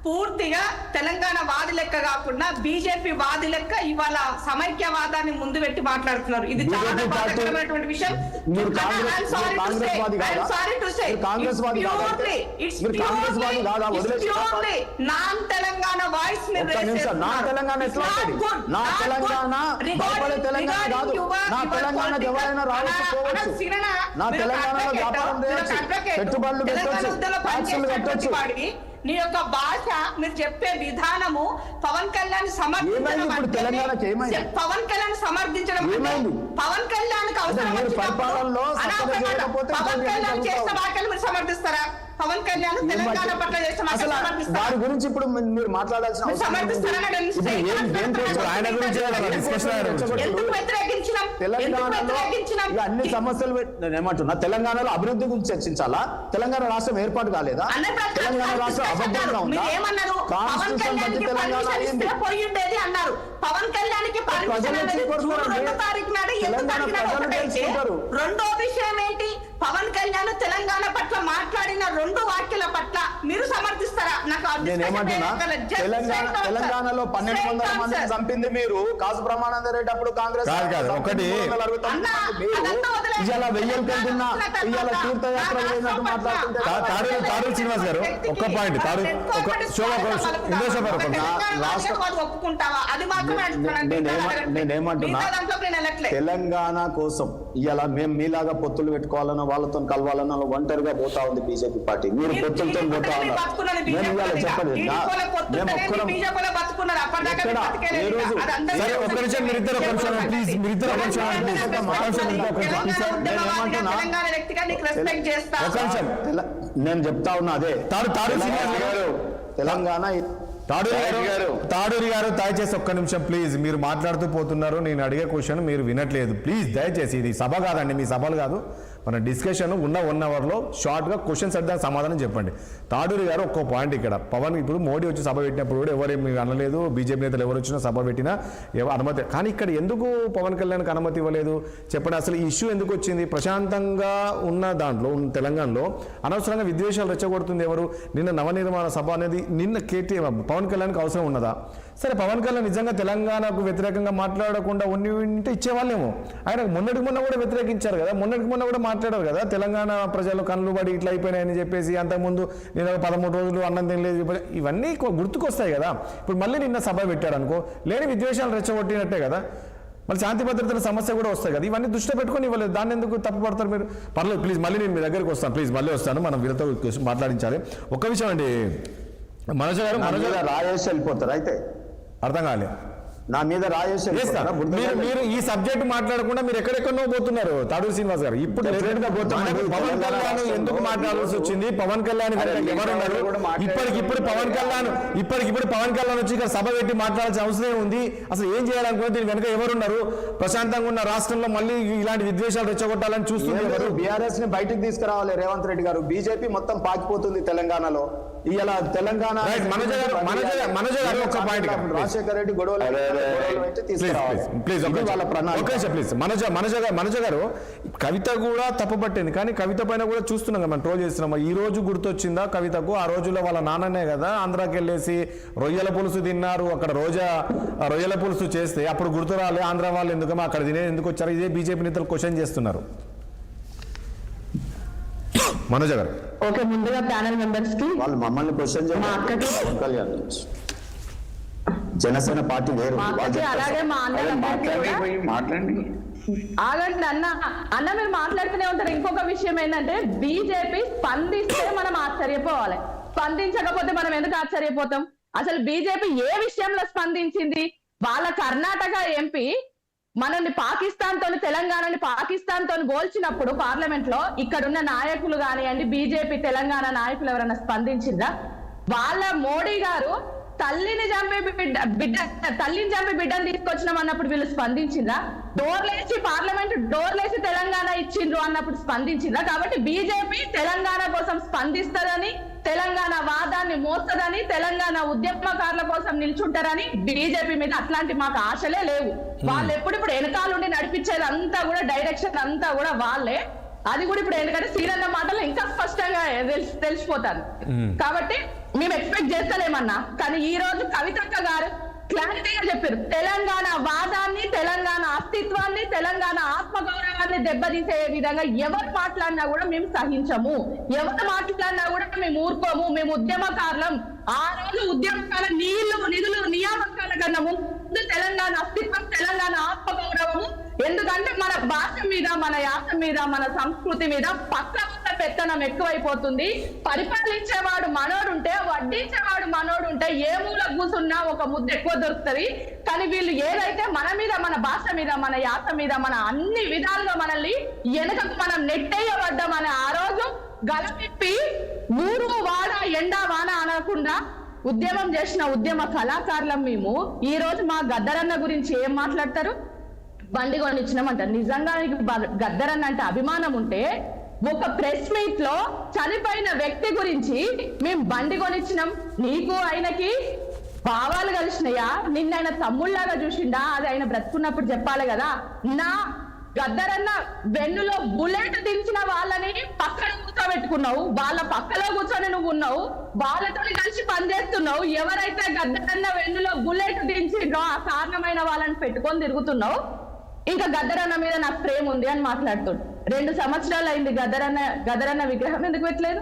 పూర్తిగా తెలంగాణ వాది లెక్క కాకుండా బీజేపీ వాది లెక్క ఇవాళ సమైక్యవాదాన్ని ముందు పెట్టి మాట్లాడుతున్నారు. ఇది చాలా బాధాకరమైనటువంటి విషయం. నాన్ తెలంగాణ వాయిస్ నీ యొక్క భాష, మీరు చెప్పే విధానము పవన్ కళ్యాణ్ సమర్థించడం, పవన్ కళ్యాణ్ సమర్థించడం, పవన్ కళ్యాణ్ పవన్ కళ్యాణ్ చేసిన వ్యాఖ్యలు మీరు సమర్థిస్తారా? పవన్ కళ్యాణ్ తెలంగాణ పట్ల చేసిన వారి గురించి ఇప్పుడు మీరు మాట్లాడాల్సిన అన్ని సమస్యలు నేను ఏమంటున్నా, తెలంగాణలో అభివృద్ధి గురించి చర్చించాలా? తెలంగాణ రాష్ట్రం ఏర్పాటు కాలేదా? తెలంగాణ రాష్ట్రం అబద్ధంగా ఉందా? కాన్స్టిట్యూషన్ బట్టి తెలంగాణ అయింది. పవన్ కళ్యాణ్ కి రెండో విషయం ఏంటి? పవన్ కళ్యాణ్ తెలంగాణ పట్ల మాట్లాడిన 2 వ్యాఖ్యల పట్ల మీరు సమర్థిస్తారా? నాకు నేనేమంటున్నా, తెలంగాణలో 1200 మందిని చంపింది మీరు. కాసు బ్రహ్మానంద రెడ్డి అప్పుడు కాంగ్రెస్ ఒకటి ఇవాళ 1000 కంటున్నా, ఇవాళ తీర్థయాత్ర మాట్లాడుతుంటే తాడూరు శ్రీనివాస్ గారు ఒక్క పాయింట్, నేనేమంటున్నా, తెలంగాణ కోసం ఇవాళ మేము మీలాగా పొత్తులు పెట్టుకోవాలన్నా, వాళ్ళతో కలవాలన్నా ఒంటరిగా పోతా ఉంది బీజేపీ పార్టీ. మీరు పొత్తులతో పోతా ఉన్నారు. నేను ఇవాళ చెప్పండి, మేము ఒక్కరం నేను చెప్తా ఉన్నా అదే తెలంగాణ. తాడూరి గారు దయచేసి ఒక్క నిమిషం ప్లీజ్, మీరు మాట్లాడుతూ పోతున్నారు, నేను అడిగే క్వశ్చన్ మీరు వినట్లేదు. ప్లీజ్ దయచేసి, ఇది సభ కాదండి, మీ సభలు కాదు, మన డిస్కషన్ ఉన్న 1 అవర్లో షార్ట్గా క్వశ్చన్స్ అడిగిన సమాధానం చెప్పండి. తాడూరి గారు ఒక్కో పాయింట్, ఇక్కడ పవన్ ఇప్పుడు మోడీ వచ్చి సభ పెట్టినప్పుడు కూడా ఎవరేమి అనలేదు, బీజేపీ నేతలు ఎవరు వచ్చినా సభ పెట్టినా అనుమతి, కానీ ఇక్కడ ఎందుకు పవన్ కళ్యాణ్కి అనుమతి ఇవ్వలేదు చెప్పండి? అసలు ఈ ఇష్యూ ఎందుకు వచ్చింది? ప్రశాంతంగా ఉన్న దాంట్లో తెలంగాణలో అనవసరంగా విద్వేషాలు రెచ్చగొడుతుంది ఎవరు? నిన్న నవనిర్మాణ సభ అనేది నిన్న పవన్ కళ్యాణ్కి అవసరం ఉన్నదా? సరే, పవన్ కళ్యాణ్ నిజంగా తెలంగాణకు వ్యతిరేకంగా మాట్లాడకుండా ఉంటే ఇచ్చేవాళ్ళేమో. ఆయన మొన్నటికి మొన్న కూడా వ్యతిరేకించారు కదా, మొన్నటికి మొన్న కూడా మాట్లాడారు కదా, తెలంగాణ ప్రజలు కళ్ళు పడి ఇట్లా అయిపోయినాయని చెప్పేసి. అంతకుముందు నేను 13 రోజులు అన్నం తినలేదు, ఇవన్నీ గుర్తుకొస్తాయి కదా. ఇప్పుడు మళ్ళీ నిన్న సభ పెట్టాడు అనుకో, లేని విద్వేషాలు రెచ్చగొట్టినట్టే కదా, మళ్ళీ శాంతి భద్రతల సమస్య కూడా వస్తాయి కదా. ఇవన్నీ దృష్టి పెట్టుకొని ఇవ్వలేదు, దాన్ని ఎందుకు తప్పుపడతారు మీరు? పర్లేదు ప్లీజ్, మళ్ళీ నేను మీ దగ్గరికి వస్తాను, ప్లీజ్ మళ్ళీ వస్తాను, మనం వీళ్ళతో మాట్లాడించాలి. ఒక్క విషయం అండి, మనోజ్ గారు రాయేసి వెళ్ళిపోతారు అయితే అర్థం కాలే. నా మీద రాయేసి Yes, sir. వెళ్ళిపోతారా? బురద మీరు జల్లే. మీరు ఈ సబ్జెక్ట్ మాట్లాడకుండా మీరు ఎక్కడెక్కడో పోతున్నారు తాడూరు శ్రీనివాస్ గారు. ఇప్పుడు Definitely గా పోతామండి. మనకు పవన్ తెలంగాణ కళ్యాణ్ ఎందుకు రాష్ట్రంలో మాట్లాడాల్సి వచ్చింది? పవన్ కళ్యాణ్ అరే, వెనక మిగతా ఎవరున్నారు? వాళ్ళు కూడా మాట్లాడారు. ఇప్పటికిప్పుడు పవన్ కళ్యాణ్ వచ్చి ఇక్కడ సభ పెట్టి మాట్లాడాల్సిన అవసరం ఉంది. అసలు ఏం చేయాలనుకుంటే దీని వెనక ఎవరున్నారు? ప్రశాంతంగా ఉన్న రాష్ట్రంలో మళ్ళీ ఇలాంటి విద్వేషాలు రెచ్చగొట్టాలని చూస్తుంది ఎవరు? బీఆర్ఎస్ ని బయటికి తీసుకురావాలి రేవంత్ రెడ్డి గారు. బీజేపీ మొత్తం పాకిపోతుంది తెలంగాణలో. ఇలా తెలంగాణ Right, మనోజ్ గారు ఒక్క point గా, please. రాజశేఖర రెడ్డి గొడవలు పెట్టి తీసుకురావాలి. ప్లీజ్ ఇది వాళ్ళ ప్రణాళిక. ప్లీజ్ మనోజ గారు కవిత కూడా తప్పుపట్టింది, కానీ కవిత పైన కూడా చూస్తున్నాం కదా, మనం ట్రోల్ చేస్తున్నాం. ఈ రోజు గుర్తొచ్చిందా కవితకు? ఆ రోజుల్లో వాళ్ళ నాన్ననే కదా ఆంధ్రాకి వెళ్ళేసి రొయ్యల పులుసు తిన్నారు, అక్కడ రోజా రొయ్యల పులుసు చేస్తే అప్పుడు గుర్తు రాలే ఆంధ్ర వాళ్ళు ఎందుకమ్మా అక్కడ తినే ఎందుకు వచ్చారు? ఇదే బీజేపీ నేతలు క్వశ్చన్ చేస్తున్నారు. మనోజ గారు ఓకే, ముందుగా ప్యానెల్ మెంబర్స్ కి వాళ్ళు మమ్మల్ని క్వశ్చన్ మా అక్కకి పవన్ కళ్యాణ్ గురించి. జనసేన పార్టీ వేరు. మా అక్కకి అలాగే మా అన్నలందరికీ కూడా ఆగండి అన్న మీరు మాట్లాడుతూనే ఉంటారు. ఇంకొక విషయం ఏంటంటే బీజేపీ స్పందిస్తే మనం ఆశ్చర్యపోవాలి, స్పందించకపోతే మనం ఎందుకు ఆశ్చర్యపోతాం? అసలు బీజేపీ ఏ విషయంలో స్పందించింది? వాళ్ళ కర్ణాటక ఎంపీ మనల్ని పాకిస్తాన్ తోని తెలంగాణని పాకిస్తాన్ తోని పోల్చినప్పుడు పార్లమెంట్ లో ఇక్కడున్న నాయకులు కానివ్వండి, బీజేపీ తెలంగాణ నాయకులు ఎవరైనా స్పందించిందా? వాళ్ళ మోడీ గారు తల్లిని చంపి బిడ్డను తీసుకొచ్చినాం అన్నప్పుడు వీళ్ళు స్పందించిందా? డోర్లేసి పార్లమెంట్ డోర్లేసి తెలంగాణ ఇచ్చిండ్రు అన్నప్పుడు స్పందించిందా? కాబట్టి బీజేపీ తెలంగాణ కోసం స్పందిస్తుందని, తెలంగాణ వాదాన్ని మోస్తదని, తెలంగాణ ఉద్యమకారుల కోసం నిల్చుంటారని బీజేపీ మీద అట్లాంటి మాకు ఆశలే లేవు. వాళ్ళు ఎప్పుడిప్పుడు వెనకాలండి నడిపించేది అంతా కూడా డైరెక్షన్ అంతా కూడా వాళ్ళే. అది కూడా ఇప్పుడు ఎందుకంటే శ్రీరంగ మాటలు ఇంకా స్పష్టంగా తెలిసిపోతారు. కాబట్టి మేము ఎక్స్పెక్ట్ చేస్తలేమన్నా, కానీ ఈ రోజు కవితక్క గారు క్లారిటీగా చెప్పారు. తెలంగాణ వాదాన్ని, తెలంగాణ అస్తిత్వాన్ని, తెలంగాణ ఆత్మగౌరవాన్ని దెబ్బతీసే విధంగా ఎవరు మాట్లాడినా కూడా మేము సహించము, ఎవరు మాట్లాడినా కూడా మేము ఊరుకోము, మేము ఉద్యమకారులం. ఆ రోజు ఉద్యమకాల నిధులు నియామకాల కన్నా ముందు తెలంగాణ అస్తిత్వం, తెలంగాణ ఆత్మగౌరవము. ఎందుకంటే మన భాష మీద, మన యాస మీద, మన సంస్కృతి మీద పక్క పెత్తనం ఎక్కువైపోతుంది. పరిపాలించేవాడు మనోడుంటే, వడ్డించేవాడు మనోడుంటే ఏ మూల కూసున్నా ఒక ముద్ద ఎక్కువ దొరుకుతుంది. కానీ వీళ్ళు ఏదైతే మన మీద, మన భాష మీద, మన యాస మీద, మన అన్ని విధాలుగా మనల్ని వెనకకు మనం నెట్టేయబడ్డామని ఆ రోజు గలపిప్పి ఊరు వాడ ఎండా వాన అనకుండా ఉద్యమం చేసిన ఉద్యమ కళాకారులం మేము. ఈ రోజు మా గద్దరన్న గురించి ఏం మాట్లాడతారు? బండి కొనిచ్చినామంటారు. నిజంగా గద్దరన్న అంటే అభిమానం ఉంటే ఒక ప్రెస్ మీట్ లో చనిపోయిన వ్యక్తి గురించి మేము బండి కొనిచ్చినాం, నీకు ఆయనకి భావాలు కలిసినాయా, నిన్న ఆయన తమ్ముళ్లాగా చూసిండా, అది ఆయన బ్రతుకున్నప్పుడు చెప్పాలి కదా. నా గద్దరన్న వెన్నులో బుల్లెట్ దించిన వాళ్ళని పక్కన కూర్చోబెట్టుకున్నావు, వాళ్ళ పక్కలో కూర్చొని నువ్వు ఉన్నావు, వాళ్ళతో కలిసి పనిచేస్తున్నావు. ఎవరైతే గద్దరన్న వెన్నులో బుల్లెట్ దించిండ్రో ఆ కారణమైన వాళ్ళని పెట్టుకొని తిరుగుతున్నావు. ఇంకా గద్దరన్న మీద నాకు ప్రేమ ఉంది అని మాట్లాడుతాడు. 2 సంవత్సరాలు అయింది గద్దరన్న విగ్రహం ఎందుకు పెట్టలేదు?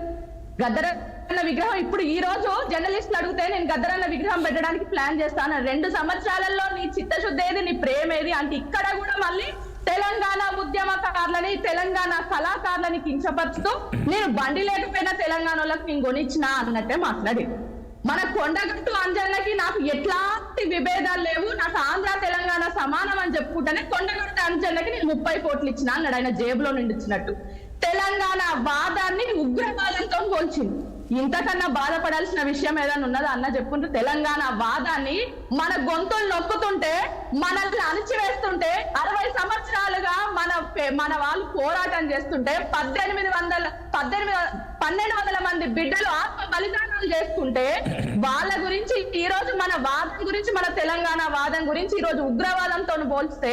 గద్దరన్న విగ్రహం ఇప్పుడు ఈ రోజు జర్నలిస్టులు అడిగితే నేను గద్దరన్న విగ్రహం పెట్టడానికి ప్లాన్ చేస్తాను. 2 సంవత్సరాలలో నీ చిత్తశుద్ధి ఏది, నీ ప్రేమ ఏది అంటే ఇక్కడ కూడా మళ్ళీ తెలంగాణ ఉద్యమకారులని, తెలంగాణ కళాకారులని కించపరుస్తూ నేను బండి లేకపోయినా తెలంగాణ వాళ్ళకి నేను కొనిచ్చిన అన్నట్టే మాట్లాడి. మన కొండగట్టు అంజన్నకి నాకు ఎట్లాంటి విభేదాలు లేవు, నాకు ఆంధ్ర తెలంగాణ సమానం అని చెప్పుకుంటేనే కొండగట్టు అంజన్నకి నేను 30 కోట్లు ఇచ్చిన అన్నాడు ఆయన జేబులో నుండి ఇచ్చినట్టు. తెలంగాణ వాదాన్ని ఉగ్రవాదంతో పోల్చింది. ఇంతకన్నా బాధపడాల్సిన విషయం ఏదైనా ఉన్నదా అన్న చెప్పుకుంటూ? తెలంగాణ వాదాన్ని మన గొంతులు నొక్కుతుంటే, మనల్ని అణిచివేస్తుంటే, 60 సంవత్సరాలుగా మన వాళ్ళు పోరాటం చేస్తుంటే 1200 మంది బిడ్డలు ఆత్మ బలిదానాలు చేసుకుంటే వాళ్ళ గురించి ఈ రోజు మన వాదం గురించి, మన తెలంగాణ వాదం గురించి ఈ రోజు ఉగ్రవాదంతో పోల్స్తే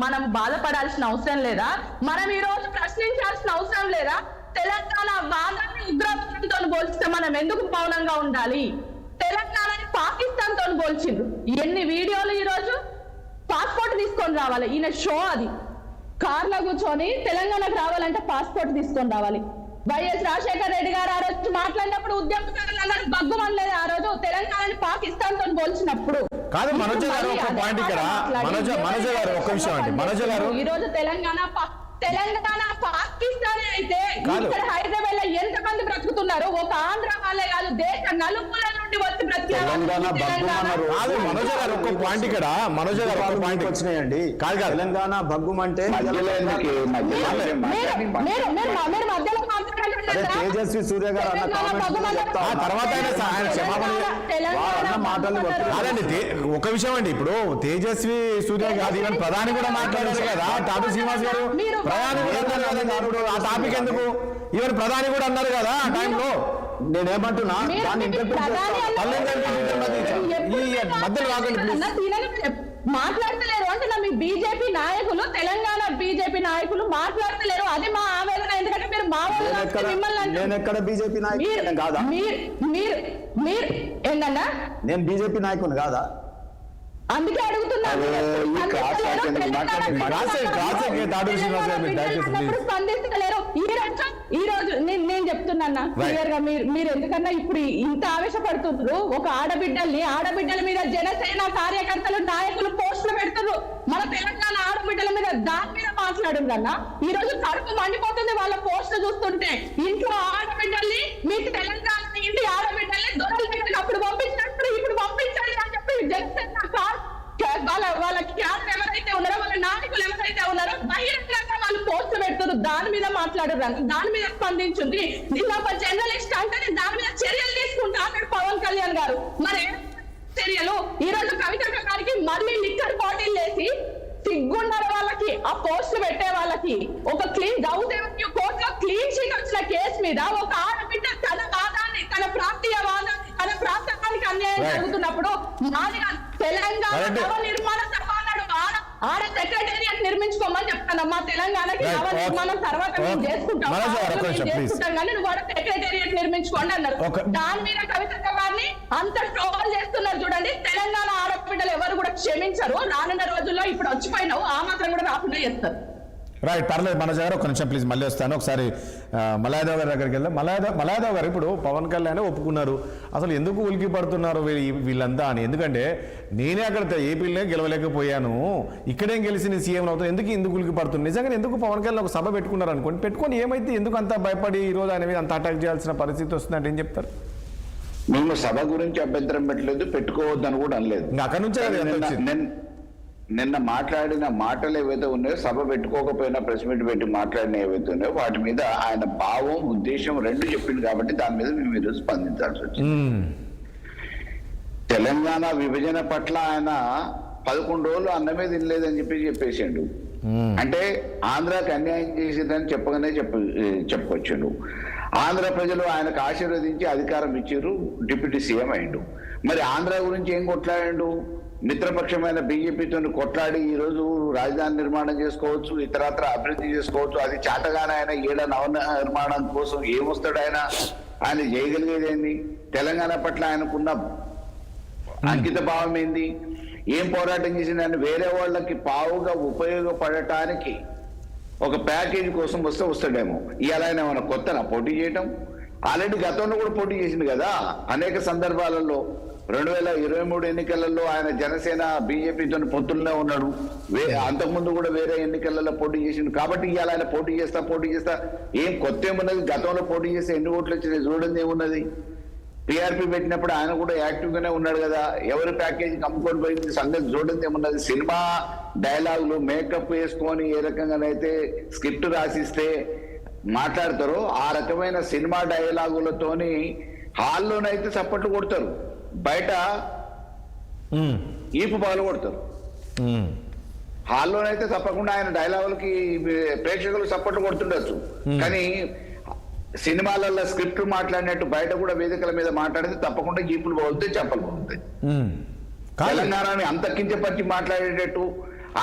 మనం బాధపడాల్సిన అవసరం లేదా? మనం ఈ రోజు ప్రశ్నించాల్సిన అవసరం లేదా? తెలంగాణ వాదాన్ని ఉగ్రవాదంతో పోల్చితే మనం ఎందుకు మౌనంగా ఉండాలి? తెలంగాణని పాకిస్తాన్ తో పోల్చిండ్రు. ఎన్ని వీడియోలు! ఈ రోజు పాస్పోర్ట్ తీసుకొని రావాలి, ఈయన షో అది. కార్లో కూర్చొని తెలంగాణకు రావాలంటే పాస్పోర్ట్ తీసుకొని రావాలి. వైఎస్ రాజశేఖర రెడ్డి గారు ఆ రోజు మాట్లాడినప్పుడు ఉద్యమకారులందరూ బగ్గుమనలేదు. ఆ రోజు తెలంగాణని పాకిస్తాన్ తో పోల్చినప్పుడు. కాదు మనోజ గారు ఒక పాయింట్ ఇక్కడ, మనోజ గారు ఒక విషయం అండి. మనోజ గారు ఈ రోజు తెలంగాణ పాకిస్తాన్ అయితే ఇక్కడ హైదరాబాద్ లో ఎంతమంది బ్రతుకుతున్నారు? ఒక ఆంధ్ర వాళ్ళే కాదు, దేశ నలుమూల నుండి వచ్చి ప్రతి తెలంగాణ బగ్గుమన్నారు. కాదు మనోజ్ గారు ఒక్క పాయింట్ ఇక్కడ, మనోజ్ గారు ఒక్క పాయింట్ వచ్చినాయండి. కాదు కాదు తెలంగాణ బగ్గుమంటే అదే తేజస్వి సూర్య గారు అన్న కామెంట్స్ చెప్తా ఆ తర్వాత ఆయన క్షమాపణ అన్న మాటలు కాదండి. ఒక విషయం అండి, ఇప్పుడు తేజస్వి సూర్య కాదు, ఈవెన్ ప్రధాని కూడా మాట్లాడారు కదా, టాటూ శ్రీనివాస్ గారు ప్రధాని కూడా అన్నారు కదా, ఇప్పుడు ఆ టాపిక్ ఎందుకు, ఈవెన్ ప్రధాని కూడా అన్నారు కదా ఆ టైంలో. నేనేమంటున్నా దాన్ని మధ్యలో రాకండి మాట్లాడతలేరు అంటే మీ బీజేపీ నాయకులు, తెలంగాణ బీజేపీ నాయకులు మాట్లాడతలేరు, అది మా ఆవేదన. ఎందుకంటే మీరు మా నేను ఎక్కడ బీజేపీ నాయకుడు కాదా? మీరు ఏంటన్నా నేను బీజేపీ నాయకుని కాదా? అందుకే అడుగుతున్నాను. స్పందిస్తలేరు. ఈ రోజు నేను చెప్తున్నా క్లియర్ గా, మీరు ఎందుకన్నా ఇప్పుడు ఇంత ఆవేశపడుతున్నారు. ఒక ఆడబిడ్డల మీద జనసేన కార్యకర్తలు నాయకులు పోస్టులు పెడుతున్నారు. మన తెలంగాణ ఆడబిడ్డల మీద దాని మీద మాట్లాడుందన్నా. ఈ రోజు కడుపు మండిపోతుంది వాళ్ళ పోస్టులు చూస్తుంటే. ఇంట్లో ఆడబిడ్డల్ని, మీకు తెలంగాణ ఇంటి ఆడబిడ్డల్ని దొరలు దగ్గర అప్పుడు పంపించినప్పుడు ఇప్పుడు పంపించండి అని చెప్పి జనసేన వాళ్ళ క్యాడర్ ఎవరైతే ఉన్నారో, వాళ్ళ నాయకులు ఎవరైతే ఉన్నారో బహిరంగంగా వాళ్ళు పోస్టులు పెడుతున్నారు. దాని మీద మాట్లాడారు, దాని మీద స్పందించింది. నిన్న ఒక జర్నలిస్ట్ అంటే దాని మీద చర్యలు తీసుకుంటా అన్నాడు పవన్ కళ్యాణ్ గారు. మరి చర్యలు ఈ రోజు కవిత గారికి మళ్ళీ లిక్కర్ బాటిల్ వేసి సిగ్గుండాలి వాళ్ళకి, ఆ పోస్టులు పెట్టే వాళ్ళకి. ఒక గౌదేవి కోర్టులో క్లీన్ షీట్ వచ్చిన కేసు మీద ఒక ఆడబిడ్డ తన వాదాన్ని, తన ప్రాంతీయ వాదాన్ని, తన ప్రాంతానికి అన్యాయం జరుగుతున్నప్పుడు మాదిగా తెలంగాణ నవ నిర్మాణ సభ అన్నాడు. ఆడ సెక్రటేరియట్ నిర్మించుకోమని చెప్తాను. మా తెలంగాణకి నవ నిర్మాణం తర్వాత మేము చేసుకుంటాం కానీ నువ్వు ఆడ సెక్రటేరియట్ నిర్మించుకోండి అన్నారు. దాని మీద కవిత గారిని అంత ట్రోల్ చేస్తున్నారు చూడండి. తెలంగాణ ఆడపిల్లలు ఎవరు కూడా క్షమించరు. రానున్న రోజుల్లో ఇప్పుడు వచ్చిపోయినావు, ఆ మాత్రం కూడా రాకుండా చేస్తారు. రైట్, పర్లేదు మనోజ్ గారు ఒక నిమిషం ప్లీజ్, మళ్ళీ వస్తాను. ఒకసారి మలయాదవ్ గారి దగ్గరికి వెళ్దాం. మలయాదవ్ గారు, ఇప్పుడు పవన్ కళ్యాణ్ ఒప్పుకున్నారు, అసలు ఎందుకు ఉలికి పడుతున్నారు వీళ్ళంతా అని. ఎందుకంటే నేనే అక్కడ ఏపీలోనే గెలవలేకపోయాను, ఇక్కడేం గెలిచి నేను సీఎం అవుతాను, ఎందుకు ఉలికి పడుతున్నాను. నిజంగా ఎందుకు పవన్ కళ్యాణ్ ఒక సభ పెట్టుకున్నారు అనుకోండి, పెట్టుకొని ఏమైతే ఎందుకు అంత భయపడి ఈ రోజు ఆయన మీద అంత అటాక్ చేయాల్సిన పరిస్థితి వస్తుందంటే ఏం చెప్తారు? మేము సభ గురించి అభ్యంతరం పెట్టలేదు, పెట్టుకోవద్దని కూడా అనలేదు. ఇంకా అక్కడ నుంచే నిన్న మాట్లాడిన మాటలు ఏవైతే ఉన్నాయో, సభ పెట్టుకోకపోయినా ప్రెస్ మీట్ పెట్టి మాట్లాడిన ఏవైతే ఉన్నాయో వాటి మీద ఆయన భావం, ఉద్దేశం రెండు చెప్పింది కాబట్టి దాని మీద మేము ఈరోజు స్పందించాల్సి వచ్చింది. తెలంగాణ విభజన పట్ల ఆయన 11 రోజులు అన్నమే తినలేదని చెప్పేసిండు. అంటే ఆంధ్రాకి అన్యాయం చేసేదని చెప్పగానే చెప్పొచ్చుండు. ఆంధ్ర ప్రజలు ఆయనకు ఆశీర్వదించి అధికారం ఇచ్చారు, డిప్యూటీ సీఎం అయిండు. మరి ఆంధ్ర గురించి ఏం కొట్లాడిండు? మిత్రపక్షమైన బీజేపీతో కొట్లాడి ఈ రోజు రాజధాని నిర్మాణం చేసుకోవచ్చు, ఇతరత్ర అభివృద్ధి చేసుకోవచ్చు. అది చేతగానే ఆయన ఏడ నవ నిర్మాణం కోసం ఏమొస్తాడు? ఆయన చేయగలిగేది ఏంది? తెలంగాణ పట్ల ఆయనకున్న అంకిత భావం ఏంది? ఏం పోరాటం చేసింది? ఆయన వేరే వాళ్ళకి పావుగా ఉపయోగపడటానికి ఒక ప్యాకేజీ కోసం వస్తాడేమో. ఇవాళ ఆయన ఏమైనా కొత్తనా పోటీ చేయటం? ఆల్రెడీ గతంలో కూడా పోటీ చేసింది కదా అనేక సందర్భాలలో. 2023 ఎన్నికలలో ఆయన జనసేన బీజేపీతో పొత్తుల్లోనే ఉన్నాడు. అంతకుముందు కూడా వేరే ఎన్నికలలో పోటీ చేసిండు. కాబట్టి ఇవాళ ఆయన పోటీ చేస్తా ఏం కొత్త ఏమున్నది? గతంలో పోటీ చేస్తే ఎన్ని ఓట్లు వచ్చినాయి చూడండి ఏమున్నది? పిఆర్పి పెట్టినప్పుడు ఆయన కూడా యాక్టివ్ గానే ఉన్నాడు కదా. ఎవరి ప్యాకేజీ కమ్ముకొని పోయింది సంగతి చూడండి ఏమున్నది? సినిమా డైలాగులు మేకప్ వేసుకొని ఏ రకంగానైతే స్క్రిప్ట్ రాసిస్తే మాట్లాడతారో ఆ రకమైన సినిమా డైలాగులతోని హాల్లోనైతే చప్పట్లు కొడతారు, బయట ఈపు పగలు కొడతారు. హాల్లోనైతే తప్పకుండా ఆయన డైలాగులకి ప్రేక్షకులు చప్పట్లు కొడుతుండొచ్చు, కానీ సినిమాలలో స్క్రిప్ట్ మాట్లాడినట్టు బయట కూడా వేదికల మీద మాట్లాడితే తప్పకుండా జీపులు పగులుతాయి, చెప్పలు పగులుతాయి. తెలంగాణని అంత కించపరిచి మాట్లాడేటట్టు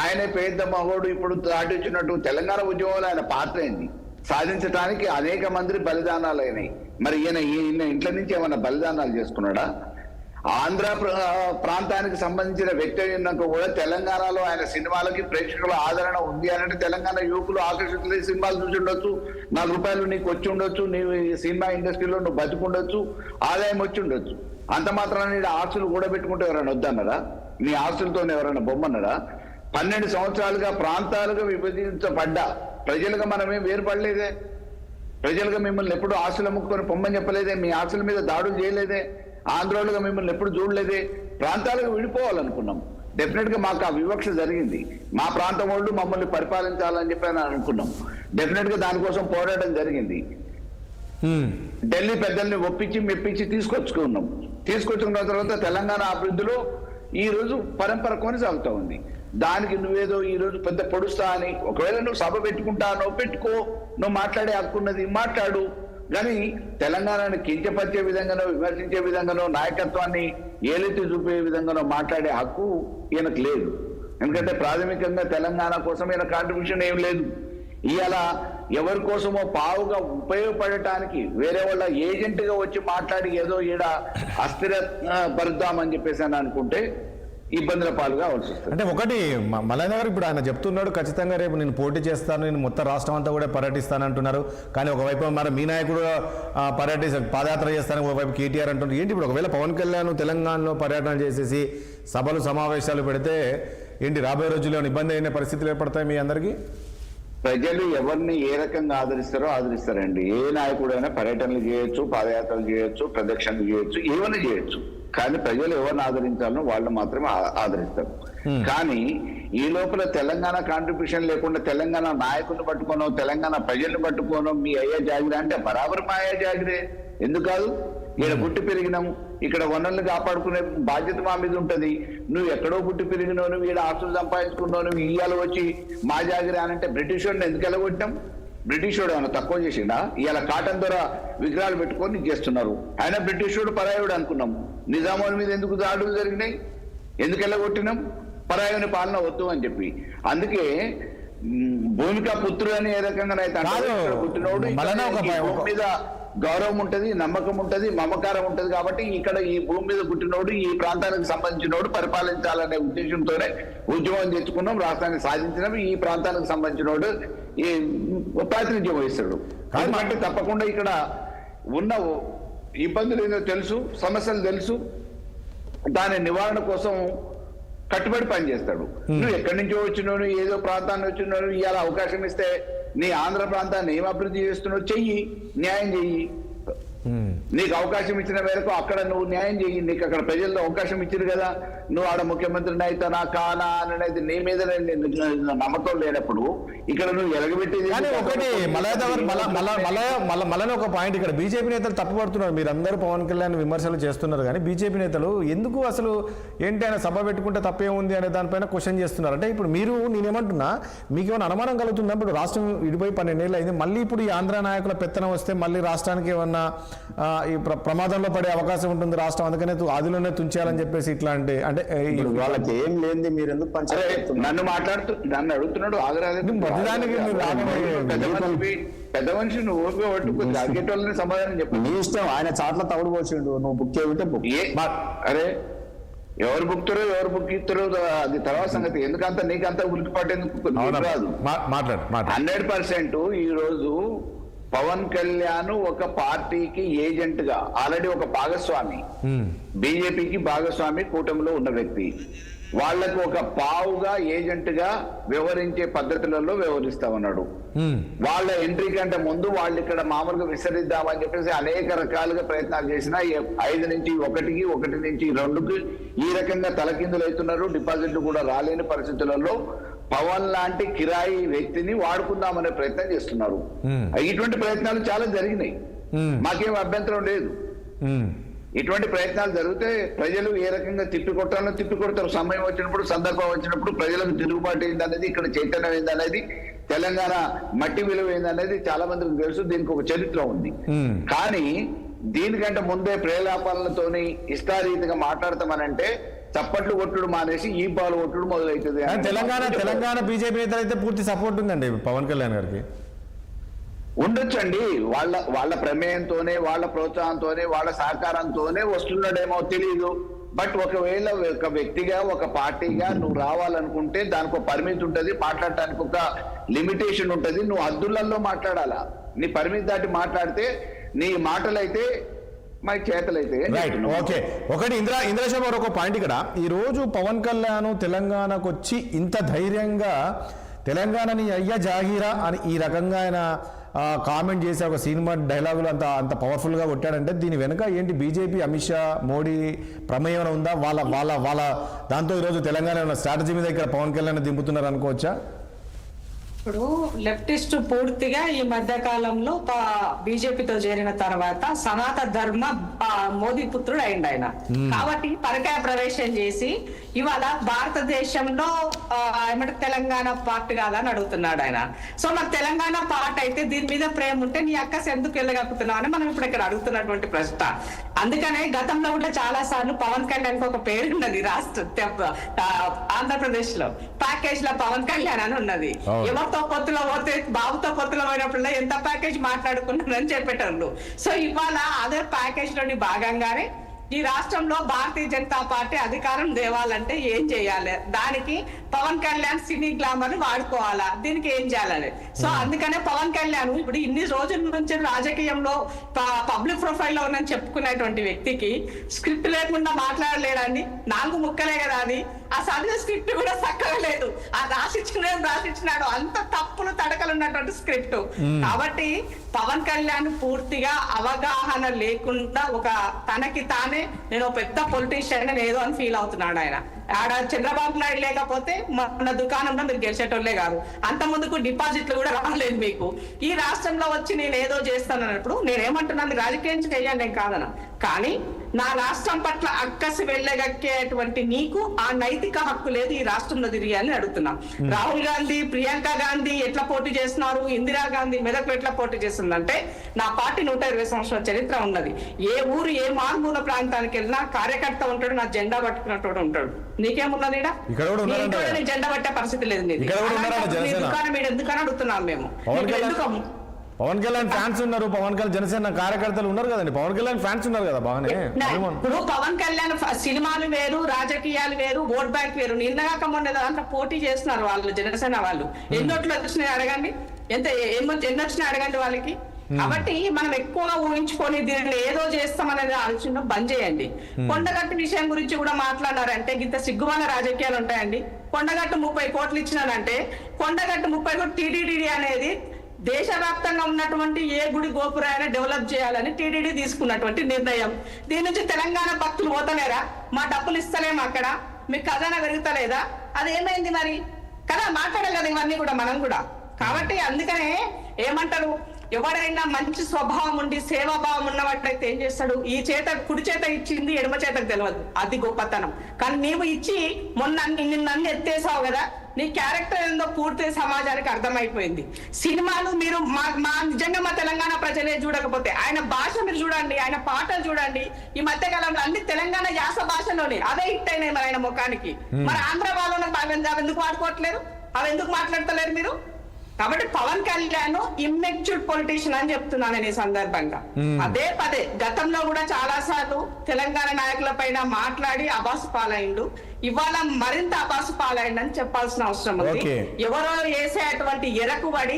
ఆయనే పేద మగోడు ఇప్పుడు దాటించినట్టు తెలంగాణ ఉద్యమంలో ఆయన పాత్ర ఏంది? సాధించడానికి అనేక మంది బలిదానాలు అయినాయి. మరి ఈయన ఇంట్లో నుంచి ఏమైనా బలిదానాలు చేసుకున్నాడా? ఆంధ్ర ప్రాంతానికి సంబంధించిన వ్యక్తి అయినాక కూడా తెలంగాణలో ఆయన సినిమాలకి ప్రేక్షకుల ఆదరణ ఉంది అంటే తెలంగాణ యువకులు ఆకర్షితులై సినిమాలు చూసి ఉండొచ్చు, ₹4 నీకు వచ్చి ఉండొచ్చు, నీ సినిమా ఇండస్ట్రీలో నువ్వు బతుకుండొచ్చు, ఆదాయం వచ్చి ఉండొచ్చు. అంత మాత్రాన నీ ఆస్తులు కూడా పెట్టుకుంటే ఎవరైనా వద్దన్నారా? నీ ఆస్తులతో ఎవరైనా బొమ్మన్నారా? 12 సంవత్సరాలుగా ప్రాంతాలుగా విభజించబడ్డా ప్రజలుగా మనమేం వేరుపడలేదే. ప్రజలుగా మిమ్మల్ని ఎప్పుడు ఆశలు అమ్ముకొని పొమ్మని చెప్పలేదే, మీ ఆశల మీద దాడులు చేయలేదే, ఆంధ్రోలుగా మిమ్మల్ని ఎప్పుడు చూడలేదే, ప్రాంతాలకు విడిపోవాలనుకున్నాం. డెఫినెట్ గా మాకు ఆ వివక్ష జరిగింది. మా ప్రాంతం వాళ్ళు మమ్మల్ని పరిపాలించాలని చెప్పి అనుకున్నాం. డెఫినెట్ గా దానికోసం పోరాటం జరిగింది. ఢిల్లీ పెద్దల్ని ఒప్పించి మెప్పించి తీసుకొచ్చుకున్న తర్వాత తెలంగాణ అభివృద్ధిలో ఈ రోజు పరంపర కొనసాగుతూ ఉంది. దానికి నువ్వేదో ఈ రోజు పెద్ద పొడుస్తా అని, ఒకవేళ నువ్వు సభ పెట్టుకుంటానో పెట్టుకో, నువ్వు మాట్లాడే హక్కున్నది మాట్లాడు, కానీ తెలంగాణను కించపరిచే విధంగానో విమర్శించే విధంగానో నాయకత్వాన్ని ఏలెత్తి చూపే విధంగానో మాట్లాడే హక్కు ఈయనకు లేదు. ఎందుకంటే ప్రాథమికంగా తెలంగాణ కోసం ఈయన కాంట్రిబ్యూషన్ ఏం లేదు. ఇవాళ ఎవరి కోసమో పావుగా ఉపయోగపడటానికి వేరే వాళ్ళ ఏజెంట్గా వచ్చి మాట్లాడి ఏదో ఈడ అస్థిర పరుద్దామని చెప్పేసి అని అనుకుంటే ఇబ్బందుల పాలుగా కావాల్సి వస్తుంది. అంటే ఒకటి మల్లన్న గారు ఇప్పుడు ఆయన చెప్తున్నాడు ఖచ్చితంగా రేపు నేను పోటీ చేస్తాను, నేను మొత్తం రాష్ట్రం అంతా కూడా పర్యటిస్తాను అంటున్నారు. కానీ ఒకవైపు మరి మీ నాయకుడు పాదయాత్ర చేస్తాను, ఒకవైపు కేటీఆర్ అంటున్నారు. ఏంటి ఇప్పుడు ఒకవేళ పవన్ కళ్యాణ్ తెలంగాణలో పర్యటన చేసేసి సభలు సమావేశాలు పెడితే ఏంటి రాబోయే రోజుల్లో ఇబ్బంది అయిన పరిస్థితులు ఏర్పడతాయి మీ అందరికీ? ప్రజలు ఎవరిని ఏ రకంగా ఆదరిస్తారండి. ఏ నాయకుడైనా పర్యటనలు చేయొచ్చు, పాదయాత్రలు చేయొచ్చు, ప్రదక్షిణలు చేయొచ్చు, ఏమైనా చేయొచ్చు. కానీ ప్రజలు ఎవరిని ఆదరించాలో వాళ్ళు మాత్రమే ఆదరిస్తారు. కానీ ఈ లోపల తెలంగాణ కాంట్రిబ్యూషన్ లేకుండా తెలంగాణ నాయకులను పట్టుకోనో తెలంగాణ ప్రజలను పట్టుకోనో మీ అయ్యా జాగిరే అంటే బరాబర్ మా అయ్యా జాగిరే. ఎందుకు కాదు? ఇక్కడ పుట్టి పెరిగినాము, ఇక్కడ వనరులు కాపాడుకునే బాధ్యత మా మీద ఉంటది. నువ్వు ఎక్కడో పుట్టి పెరిగినావు, నువ్వు ఇక్కడ ఆస్తులు సంపాదించుకున్నావు, నువ్వు ఇయ్యాల వచ్చి మా జాగిరే అనంటే బ్రిటిష్ వాడిని ఎందుకు వెళ్ళగొట్టాం? బ్రిటిష్ వాడు ఏమైనా తక్కువ చేసిండా? ఇవాళ కాటన్ ద్వారా విగ్రహాలు పెట్టుకొని చేస్తున్నారు. ఆయన బ్రిటిష్ వాడు పరాయుడు అనుకున్నాం. నిజామాబాద్ మీద ఎందుకు దాడులు జరిగినాయి? ఎందుకు వెళ్ళగొట్టినాం? పరాయుని పాలన వద్దు అని చెప్పి. అందుకే భూమికా పుత్రుడు అని ఏ రకంగా అయితే పుట్టినోడు భూమి మీద గౌరవం ఉంటది, నమ్మకం ఉంటది, మమకారం ఉంటది. కాబట్టి ఇక్కడ ఈ భూమి మీద పుట్టినోడు, ఈ ప్రాంతానికి సంబంధించినోడు పరిపాలించాలనే ఉద్దేశంతోనే ఉద్యమం తెచ్చుకున్నాం, రాష్ట్రాన్ని సాధించినాం. ఈ ప్రాంతానికి సంబంధించినోడు ఈ ప్రాతినిధ్యం వహిస్తాడు. కాబట్టి తప్పకుండా ఇక్కడ ఉన్న ఇబ్బందులు ఏదో తెలుసు, సమస్యలు తెలుసు, దాని నివారణ కోసం కట్టుబడి పనిచేస్తాడు. నువ్వు ఎక్కడి నుంచో వచ్చినావు, ఏదో ప్రాంతాన్ని వచ్చినావు, ఇవాళ అవకాశం ఇస్తే నీ ఆంధ్ర ప్రాంతాన్ని ఏం అభివృద్ధి చేస్తున్నావు చెయ్యి, న్యాయం చెయ్యి. నీకు అవకాశం ఇచ్చిన మేరకు అక్కడ నువ్వు న్యాయం చెయ్యి. నీకు అక్కడ ప్రజల్లో అవకాశం ఇచ్చారు కదా, నువ్వు ఆడ ముఖ్యమంత్రిని అయితేనా కానా అనేది నీ మీద నమ్మకం లేనప్పుడు ఇక్కడ నువ్వు ఎలగబెట్టేది. ఒకటి మళ్ళీ ఒక పాయింట్, ఇక్కడ బీజేపీ నేతలు తప్పుపడుతున్నారు. మీరందరూ పవన్ కళ్యాణ్ విమర్శలు చేస్తున్నారు, కానీ బీజేపీ నేతలు ఎందుకు అసలు ఏంటి ఆయన సభ పెట్టుకుంటే తప్పే ఉంది అనే దానిపైన క్వశ్చన్ చేస్తున్నారు. అంటే ఇప్పుడు మీరు నేనేమంటున్నా, మీకు ఏమైనా అనుమానం కలుగుతుందా? ఇప్పుడు రాష్ట్రం విడిపోయి 12 ఏళ్ళు అయింది, మళ్ళీ ఇప్పుడు ఈ ఆంధ్ర నాయకుల పెత్తనం వస్తే మళ్ళీ రాష్ట్రానికి ఏమన్నా ఈ ప్రమాదంలో పడే అవకాశం ఉంటుంది రాష్ట్రం, అందుకనే ఆదిలోనే తుంచాలని చెప్పేసి ఇట్లాంటి అంటే వాళ్ళకి ఏం లేనిది మీరు ఎందుకు నన్ను అడుగుతున్నాడు ఆగరాదు. పెద్ద మనిషి నువ్వు ఓపిక పట్టుకుని అడిగేటోళ్ళని సమాధానం చెప్పు. నీ ఇష్టం, ఆయన చాట్ల తవుడు పోసిండు, నువ్వు బుక్ చేయకుంటే బుక్. అరే ఎవరు బుక్తారో ఎవరు బుక్ ఇస్తారో అది తర్వాత సంగతి. ఎందుకంత నీకంతా ఉలికిపాటు ఎందుకు రాదు? 100% ఈ రోజు పవన్ కళ్యాణ్ ఒక పార్టీకి ఏజెంట్ గా ఆల్రెడీ ఒక భాగస్వామి, బీజేపీకి భాగస్వామి, కూటమిలో ఉన్న వ్యక్తి. వాళ్లకు ఒక పావుగా ఏజెంట్ గా వ్యవహరించే పద్ధతులలో వ్యవహరిస్తా ఉన్నాడు. వాళ్ళ ఎంట్రీ కంటే ముందు వాళ్ళు ఇక్కడ మామూలుగా విస్తరిద్దామని చెప్పేసి అనేక రకాలుగా ప్రయత్నాలు చేసినా 5 నుంచి 1కి 1 నుంచి 2కి ఈ రకంగా తలకిందులు అవుతున్నారు. డిపాజిట్లు కూడా రాలేని పరిస్థితులలో పవన్ లాంటి కిరాయి వ్యక్తిని వాడుకుందామనే ప్రయత్నం చేస్తున్నారు. ఇటువంటి ప్రయత్నాలు చాలా జరిగినాయి, మాకేం అభ్యంతరం లేదు. ఇటువంటి ప్రయత్నాలు జరిగితే ప్రజలు ఏ రకంగా తిప్పికొడతారు. సమయం వచ్చినప్పుడు, సందర్భం వచ్చినప్పుడు ప్రజలకు తిరుగుబాటు ఏందనేది, ఇక్కడ చైతన్యం ఏందనేది, తెలంగాణ మట్టి విలువ ఏందనేది చాలా మందికి తెలుసు. దీనికి ఒక చరిత్ర ఉంది. కానీ దీనికంటే ముందే ప్రేలాపాలతోని ఇష్టారీతిగా మాట్లాడతామనంటే చప్పట్లు కొట్టుడు మానేసి ఈ బాలు కొట్టుడు మొదలవుతుంది. తెలంగాణ బీజేపీ నేతలు అయితే పూర్తి సపోర్ట్ ఉందండి పవన్ కళ్యాణ్ గారికి. ఉండొచ్చండి, వాళ్ళ ప్రమేయంతోనే, వాళ్ళ ప్రోత్సాహంతోనే, వాళ్ళ సహకారంతోనే వస్తున్నాడేమో తెలియదు. బట్ ఒకవేళ ఒక వ్యక్తిగా, ఒక పార్టీగా నువ్వు రావాలనుకుంటే దానికి ఒక పరిమితి ఉంటుంది, మాట్లాడటానికి ఒక లిమిటేషన్ ఉంటుంది. నువ్వు హద్దులలో మాట్లాడాలా. నీ పరిమితి దాటి మాట్లాడితే నీ మాటలైతే మా చేతలైతే. ఓకే, ఒకటి ఇంద్రశోభ ఒక పాయింట్. ఇక్కడ ఈ రోజు పవన్ కళ్యాణ్ తెలంగాణకు వచ్చి ఇంత ధైర్యంగా తెలంగాణని అయ్యా జాగీరా అని ఈ రకంగా ఆయన కామెంట్ చేసి ఒక సినిమా డైలాగులు అంత పవర్ఫుల్గా కొట్టాడంటే దీని వెనుక ఏంటి బీజేపీ అమిత్ షా మోడీ ప్రమేయం ఉందా? వాళ్ళ దాంతో ఈరోజు తెలంగాణ స్ట్రాటజీ మీద ఇక్కడ పవన్ కళ్యాణ్ దింపుతున్నారు అనుకోవచ్చా? ఇప్పుడు లెఫ్టిస్ట్ పూర్తిగా ఈ మధ్య కాలంలో బీజేపీతో చేరిన తర్వాత సనాతన ధర్మ మోదీ పుత్రుడు అయింది ఆయన. కాబట్టి పరకాయ ప్రవేశం చేసి ఇవాళ భారతదేశంలో ఏమంటే తెలంగాణ పార్ట్ కాదని అడుగుతున్నాడు ఆయన. సో నాకు తెలంగాణ పార్ట్ అయితే దీని మీద ప్రేమ ఉంటే నీ అక్కస్ ఎందుకు వెళ్ళగలుగుతున్నావు అని మనం ఇప్పుడు ఇక్కడ అడుగుతున్నటువంటి ప్రశ్న. అందుకనే గతంలో కూడా చాలా సార్లు పవన్ కళ్యాణ్ ఒక పేరు ఉన్నది ఆంధ్రప్రదేశ్ లో ప్యాకేజ్ లో పవన్ కళ్యాణ్ అని ఉన్నది. ఎవరితో పొత్తులో పోతే బాబుతో పొత్తులో పోయినప్పుడు ఎంత ప్యాకేజ్ మాట్లాడుకున్నారని చెప్పేటోళ్ళు. సో ఇవాళ అదే ప్యాకేజ్ లోని భాగంగానే ఈ రాష్ట్రంలో భారతీయ జనతా పార్టీ అధికారం తేవాలంటే ఏం చేయాలి, దానికి పవన్ కళ్యాణ్ సినీ గ్లామర్ వాడుకోవాలా, దీనికి ఏం చేయాలని. సో అందుకనే పవన్ కళ్యాణ్ ఇప్పుడు ఇన్ని రోజుల నుంచి రాజకీయంలో పబ్లిక్ ప్రొఫైల్ లో ఉందని చెప్పుకునేటువంటి వ్యక్తికి స్క్రిప్ట్ లేకుండా మాట్లాడలేడండి. 4 ముక్కలే కదా అది. ఆ చదివే స్క్రిప్ట్ కూడా చక్కగా లేదు. ఆ రాసిచ్చినాడు అంత తప్పులు తడకలు ఉన్నటువంటి స్క్రిప్ట్. కాబట్టి పవన్ కళ్యాణ్ పూర్తిగా అవగాహన లేకుండా ఒక తనకి తానే నేను పెద్ద పొలిటీషియన్ ఏదో అని ఫీల్ అవుతున్నాడు ఆయన. ఆడ చంద్రబాబు నాయుడు లేకపోతే మన దుకాణంలో మీరు గెలిచేటోళ్లే కాదు, అంత ముందుకు డిపాజిట్లు కూడా రాలేదు మీకు. ఈ రాష్ట్రంలో వచ్చి నేను ఏదో చేస్తాను అన్నప్పుడు నేనేమంటున్నాను, రాజకీయం చేయండి ఏం కాదన, కానీ నా రాష్ట్రం పట్ల అక్కసి వెళ్ళగక్కేటువంటి నీకు ఆ నైతిక హక్కు లేదు ఈ రాష్ట్రంలో తిరిగి అడుగుతున్నా. రాహుల్ గాంధీ, ప్రియాంక గాంధీ ఎట్లా పోటీ చేస్తున్నారు, ఇందిరాగాంధీ మెదక్ ఎట్లా పోటీ చేస్తుందంటే నా పార్టీ 120 సంవత్సరాల చరిత్ర ఉన్నది. ఏ ఊరు ఏ మారుమూల ప్రాంతానికి వెళ్ళినా కార్యకర్త ఉంటాడు, నా జెండా పట్టుకున్నట్టు ఉంటాడు. నీకేమున్నది జెండా పట్టే పరిస్థితి లేదు. దుకాణం ఎందుకని అడుగుతున్నాం మేము. పవన్ కళ్యాణ్ ఫ్యాన్స్ ఉన్నారు, పవన్ కళ్యాణ్ జనసేన కార్యకర్తలు ఉన్నారు కదండి, పవన్ కళ్యాణ్ ఫ్యాన్స్ ఉన్నారు కదా బాగానే. ఇప్పుడు పవన్ కళ్యాణ్ సినిమాలు వేరు, రాజకీయాలు వేరు, ఓట్ బ్యాంక్ వేరు. నిన్నగాక మొన్న దాంట్లో పోటీ చేస్తున్నారు వాళ్ళు జనసేన వాళ్ళు. ఎన్నోట్లు వచ్చినాయి అడగండి, ఎన్ని వచ్చినాయి అడగండి వాళ్ళకి. కాబట్టి మనం ఎక్కువగా ఊహించుకొని దీనిని ఏదో చేస్తామనేది ఆలోచన బంద్ చేయండి. కొండగట్టు విషయం గురించి కూడా మాట్లాడారంటే ఇంత సిగ్గుమాల రాజకీయాలు ఉంటాయండి. కొండగట్టు 30 కోట్లు ఇచ్చినానంటే కొండగట్టు 30 కోట్లు టీటీడీ అనేది దేశవ్యాప్తంగా ఉన్నటువంటి ఏ గుడి గోపురాన్ని డెవలప్ చేయాలని టీటీడీ తీసుకున్నటువంటి నిర్ణయం. దీని నుంచి తెలంగాణ భక్తులు పోతలేరా? మా డబ్బులు ఇస్తలేము, అక్కడ మీకు ఖజానా పెరుగుతలేదా? అదేమైంది మరి కదా, మాట్లాడాలి కదా ఇవన్నీ కూడా మనం కూడా. కాబట్టి అందుకనే ఏమంటారు, ఎవరైనా మంచి స్వభావం ఉండి సేవాభావం ఉన్నవాటైతే ఏం చేస్తాడు, ఈ చేత కుడి చేత ఇచ్చింది ఎడమ చేతకు తెలియదు, అది గొప్పతనం. కానీ నీవు ఇచ్చి నిన్ను ఎత్తేసావు కదా, నీ క్యారెక్టర్ ఏందో పూర్తి సమాజానికి అర్థమైపోయింది. సినిమాలు మీరు మా నిజంగా మా తెలంగాణ ప్రజలే చూడకపోతే ఆయన భాష మీరు చూడండి, ఆయన పాటలు చూడండి. ఈ మధ్య కాలంలో అన్ని తెలంగాణ యాస భాషలోనే అవే హిట్ అయినాయి మరి ఆయన ముఖానికి. మరి ఆంధ్ర వాళ్ళలో అవి ఎందుకు వాడుకోవట్లేరు, అవి ఎందుకు మాట్లాడతలేరు మీరు? కాబట్టి పవన్ కళ్యాణ్ ఇమ్మెచ్యూర్డ్ పొలిటీషియన్ అని చెప్తున్నాను నేను ఈ సందర్భంగా. అదే పదే గతంలో కూడా చాలా సార్లు తెలంగాణ నాయకుల పైన మాట్లాడి అబాసు పాలైండు. ఇవాళ మరింత అబాసు పాలైండు అని చెప్పాల్సిన అవసరం ఉంది. ఎవరో వేసేటువంటి ఎరకుబడి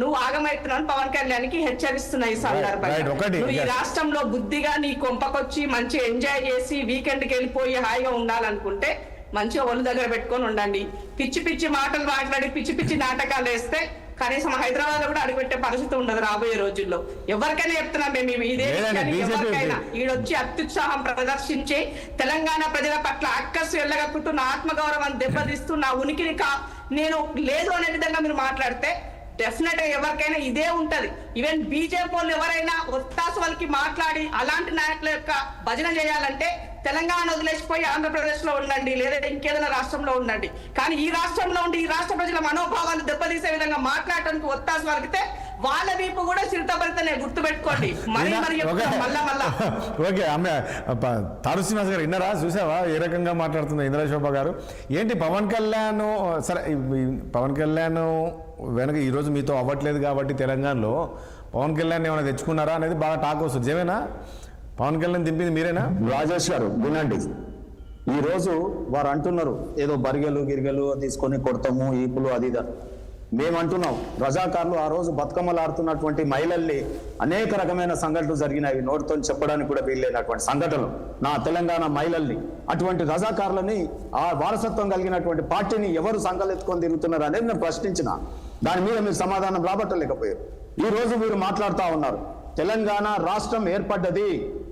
నువ్వు ఆగమైతున్నావు పవన్ కళ్యాణ్ కి హెచ్చరిస్తున్నా ఈ సందర్భంగా. నువ్వు ఈ రాష్ట్రంలో బుద్ధిగా నీ కొంపకొచ్చి మంచి ఎంజాయ్ చేసి వీకెండ్కి వెళ్ళిపోయి హాయిగా ఉండాలనుకుంటే మంచిగా ఒళ్ళు దగ్గర పెట్టుకొని ఉండండి. పిచ్చి పిచ్చి మాటలు మాట్లాడి పిచ్చి పిచ్చి నాటకాలు వేస్తే కనీసం హైదరాబాద్ లో కూడా అడుగుపెట్టే పరిస్థితి ఉండదు రాబోయే రోజుల్లో. ఎవరికైనా చెప్తున్నాం మేము ఇదే, ఎవరికైనా ఈడొచ్చి అత్యుత్సాహం ప్రదర్శించి తెలంగాణ ప్రజల పట్ల అక్కసు వెళ్ళగక్కుతూ నా ఆత్మగౌరవాన్ని దెబ్బతీస్తూ నా ఉనికిని నేను లేదు అనే విధంగా మీరు మాట్లాడితే డెఫినెట్ గా ఎవరికైనా ఇదే ఉంటది. ఈవెన్ బీజేపీ వాళ్ళు ఎవరైనా ఒత్తాసు వాళ్ళకి మాట్లాడి అలాంటి నాయకుల యొక్క భజన చేయాలంటే తెలంగాణ వదిలేసిపోయి ఆంధ్రప్రదేశ్ లో ఉండండి, లేదా ఇంకేదైనా రాష్ట్రంలో ఉండండి. కానీ ఈ రాష్ట్రంలో ఉండి ఈ రాష్ట్ర ప్రజల మనోభావాలు దెబ్బతీసే విధంగా మాట్లాడటానికి ఒత్తాసు వలికితే వాళ్ళ వీపు కూడా చిరుతపడితేనే గుర్తుపెట్టుకోండి. మళ్ళీ మళ్ళా ఓకే అమ్మ తారు శ్రీనివాస్ గారు విన్నారా, చూసావా ఏ రకంగా మాట్లాడుతుంది ఇంద్రశోభ గారు? ఏంటి పవన్ కళ్యాణ్, సరే పవన్ కళ్యాణ్ వెనక ఈరోజు మీతో అవ్వట్లేదు కాబట్టి తెలంగాణలో పవన్ కళ్యాణ్ ఏమైనా తెచ్చుకున్నారా అనేది బాగా టాక్ వస్తుంది. జమేనా పవన్ కళ్యాణ్ దింపింది మీరేనా? రాజేష్ గారు వినండి, ఈరోజు వారు అంటున్నారు ఏదో బరిగెలు గిరిగెలు తీసుకొని కొడతాము ఈపులు అది ఇది. మేమంటున్నాం రజాకారులు ఆ రోజు బతుకమ్మలు ఆడుతున్నటువంటి మహిళల్ని అనేక రకమైన సంఘటనలు జరిగినాయి, నోటితో చెప్పడానికి కూడా వీల్లేనటువంటి సంఘటనలు నా తెలంగాణ మహిళల్ని. అటువంటి రజాకారులని ఆ వారసత్వం కలిగినటువంటి పార్టీని ఎవరు సంఘాలు ఎత్తుకొని తిరుగుతున్నారు అనేది నేను ప్రశ్నించిన. దాని మీద మీరు సమాధానం రాబట్టలేకపోయారు. ఈ రోజు మీరు మాట్లాడుతా ఉన్నారు తెలంగాణ రాష్ట్రం ఏర్పడ్డది.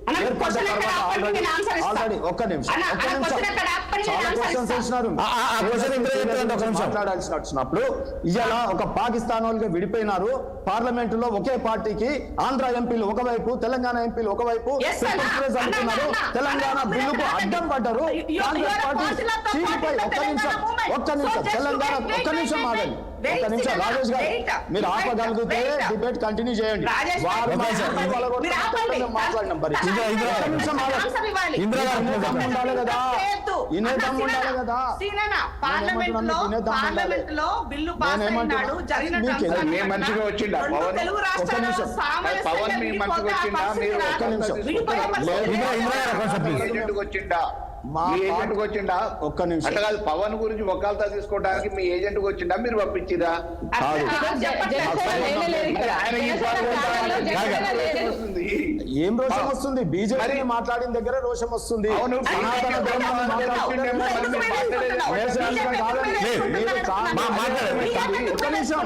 అన్న, ఏర్పడ్డ question ఎక్కడ? తర్వాత అప్పటికి నేను answer ఇస్తా. ఆల్రెడీ ఒక్క నిమిషం అన్న, ఒక్క అన్న, నిమిషం question ఎక్కడ? అప్పటికి నేను చాలా answer క్వశ్చన్స్ ఇస్తా. ఇచ్చినారు. question ఇంద్ర చెప్తాడు, ఒక్క నిమిషం. మాట్లాడాల్సి వచ్చినప్పుడు ఇవాళ ఒక పాకిస్తాన్ వాళ్ళుగా విడిపోయినారు. పార్లమెంట్ లో ఒకే పార్టీకి ఆంధ్ర ఎంపీలు ఒకవైపు, తెలంగాణ ఎంపీలు ఒకవైపు Yes, అన్న. అంటున్నారు. అన్న, తెలంగాణ అన్న, బిల్లుకు అన్న, అడ్డం పడ్డారు. you are Congress a party consular of చీలిపై the ఒక్క నిమిషం Telangana movement. ఒక్క నిమిషం So just తెలంగాణ wait, ఒక్క నిమిషం wait, ఆగండి. wait, ఒక్క నిమిషం wait, రాజేష్ గారు wait, మీరు wait, ఆపగలిగితే wait. డిబేట్ కంటిన్యూ చేయండి. రాజేష్ వారు గారు, మాట్లాడిన మీరు వాళ్ళ ఆపండి. మేము మాట్లాడినాం మరి. ఇంద్ర, ఒక్క నిమిషం ఆగండి. ఆన్సర్ ఇవ్వాలి. ఇంద్ర గారు, ఇనే దమ్ము ఉండాలి కదా, ఇనే అన్న, దమ్ము ఉండాలి కదా. సీనన్న, పార్లమెంట్ లో ఇనే దమ్ము ఉండాలి. పార్లమెంట్ లో బిల్లు పాస్ నేనేమంటున్నా? అయినాడు జరిగిన మీకు ట్రాన్సాక్షన్ మీ మంచిగా వచ్చిందా? రెండు పవన్? తెలుగు ఒక్క రాష్ట్రాల్లో నిమిషం. సామరస్యంగా పవన్ మీ మంచిగా విడిపోతే ఆ వచ్చిందా? పరిస్థితి మీరు రాదు. ఒక్క నిమిషం. విడిపోయే పరిస్థితి ఇంద్ర, ఇంద్ర గారు, రాదు. కొంచెం please. ఏజెంట్కి వచ్చిండా? మా మీ పార్టీ- ఏజెంట్కి వచ్చిండా? ఒక్క నిమిషం. అట్లా కాదు, పవన్ గురించి వకాల్తా తీసుకోవడానికి మీ ఏజెంట్కి వచ్చిండా? మీరు పంపించిరా? కాదు. ఆయన ఈ వస్తుంది. ఏం రోషం వస్తుంది? బీజేపీ మరి- మాట్లాడిన దగ్గర రోషం వస్తుంది. అవును. సనాతన ధర్మాన్ని మాట్లాడుతుంటే ఒక్క నిమిషం.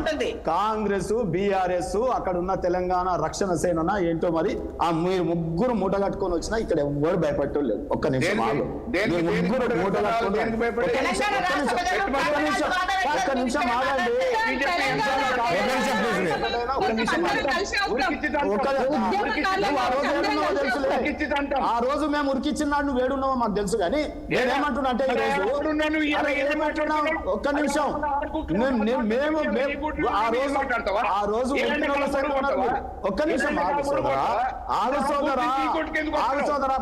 కాంగ్రెస్, బీఆర్ఎస్, అక్కడ ఉన్న తెలంగాణ రక్షణ సేన ఏంటో మరి ఆ మీరు ముగ్గురు మూట కట్టుకొని వచ్చినా ఇక్కడ ఎవరు భయపడలేదు. ఒక్క నిమిషం ఆగు. దేనికి- మీరు ముగ్గురు దేనికి మూట కట్టుకొని దేనికి భయపడలేదు? ఒక్క నిమిషం, ఒక్క నిమిషం, ఒక్క నిమిషం ఆగండి. ఒక్క నిమిషం ఆ రోజు మేము ఉరికిచ్చినాడు నువ్వు ఏడున్నావో మాకు తెలుసు కానీ నేనేమంటున్నా అంటే ఈ రోజు అరే ఏమంటున్నావు? ఒక్క నిమిషం మేము ఆ రోజు ఉరికిన వాళ్ళ సైడ్ ఉన్నారు మీరు. ఒక్క నిమిషం ఆగు సోదరా, ఆగు సోదరా, ఆగు సోదరా.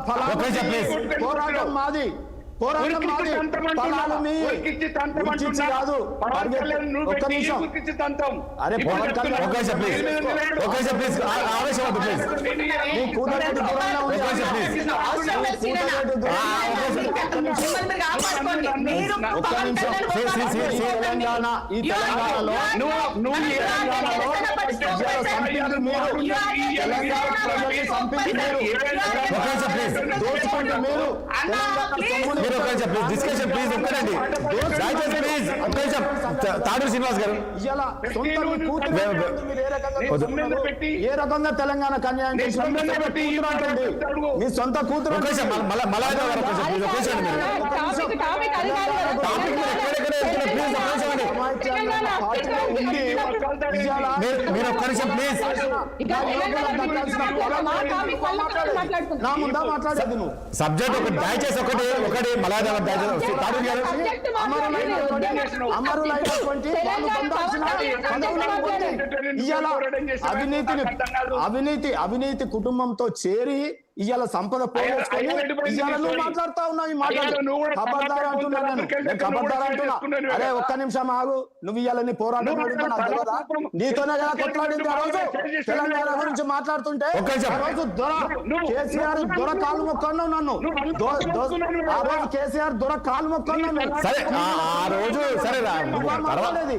పోరాటం మాది, పోరాటం మాది. ఫలాలు మీ ఉచిచ్చి కాదు. ఒక్క నిమిషం. అరే పవన్ కళ్యాణ్ ఒక్క నిమిషం ప్లీజ్, ఒక్క నిమిషం ప్లీజ్, ఆవేశం వద్దు ప్లీజ్. నీ కూతురు దూరంగా ఉంది. ఒక్క నిమిషం ప్లీజ్. తెలంగాణ, ఈ తెలంగాణలో ఒక్క నిమిషం ప్లీజ్, దోచుకుంటూ మీరు మీరు ఒక్క నిమిషం ప్లీజ్, డిస్కషన్ ప్లీజ్, ఒక్కనండి దయచేసి ప్లీజ్, ఒక్క నిమిషం. తాడూరు శ్రీనివాస్ గారు, ఇలా సొంత మీ కూతురు మీరు ఏ రకంగా దోచుకున్నారు? ఏ రకంగా తెలంగాణకు అన్యాయం చేసినా మీ సొంత కూతురు అంటుంది. మీ సొంత కూతురు ఒక్క నిమిషం మలయాళం గారు, ఒక్క నిమిషం ప్లీజ్, ఒక్క నిమిషం అండి మీరు. టాపిక్ మీరు ఎక్కడెక్కడ వెళ్తున్నారు ప్లీజ్, ఒక్క నిమిషం అండి. పార్టీలో ఉండి ఇవాళ మీరు ఒక్క నిమిషం ప్లీజ్. నా ముందా మాట్లాడేది నువ్వు. సబ్జెక్ట్ ఒకటి దయచేసి ఒకటి మలయాళం దయచేసి తాడూరు గారు. అమరులైనటువంటి వాళ్ళు పొందాల్సిన పదవులను పొంది ఇవాళ అవినీతి కుటుంబంతో చేరి ఇవాళ సంపద పోగొట్టుకొని ఇవాళ నువ్వు మాట్లాడుతా ఉన్నావు. ఈ మాట్లాడు ఖబర్దార్ అంటున్నా, నేను ఖబర్దార్ అంటున్నా. అరే ఒక్క నిమిషం ఆగు. నువ్వు ఇవాళ నీ పోరాటం అడిగితే నాకు తెలియదా? నీతోనే కదా కొట్లాడింది ఆ రోజు. తెలంగాణ గురించి మాట్లాడుతుంటే ఆ రోజు కేసీఆర్ దొర కాలు మొక్కన్నావు నన్ను. ఆ రోజు కేసీఆర్ దొర కాలు మొక్కన్నావు. సరే ఆ రోజు సరే మాట్లాడేది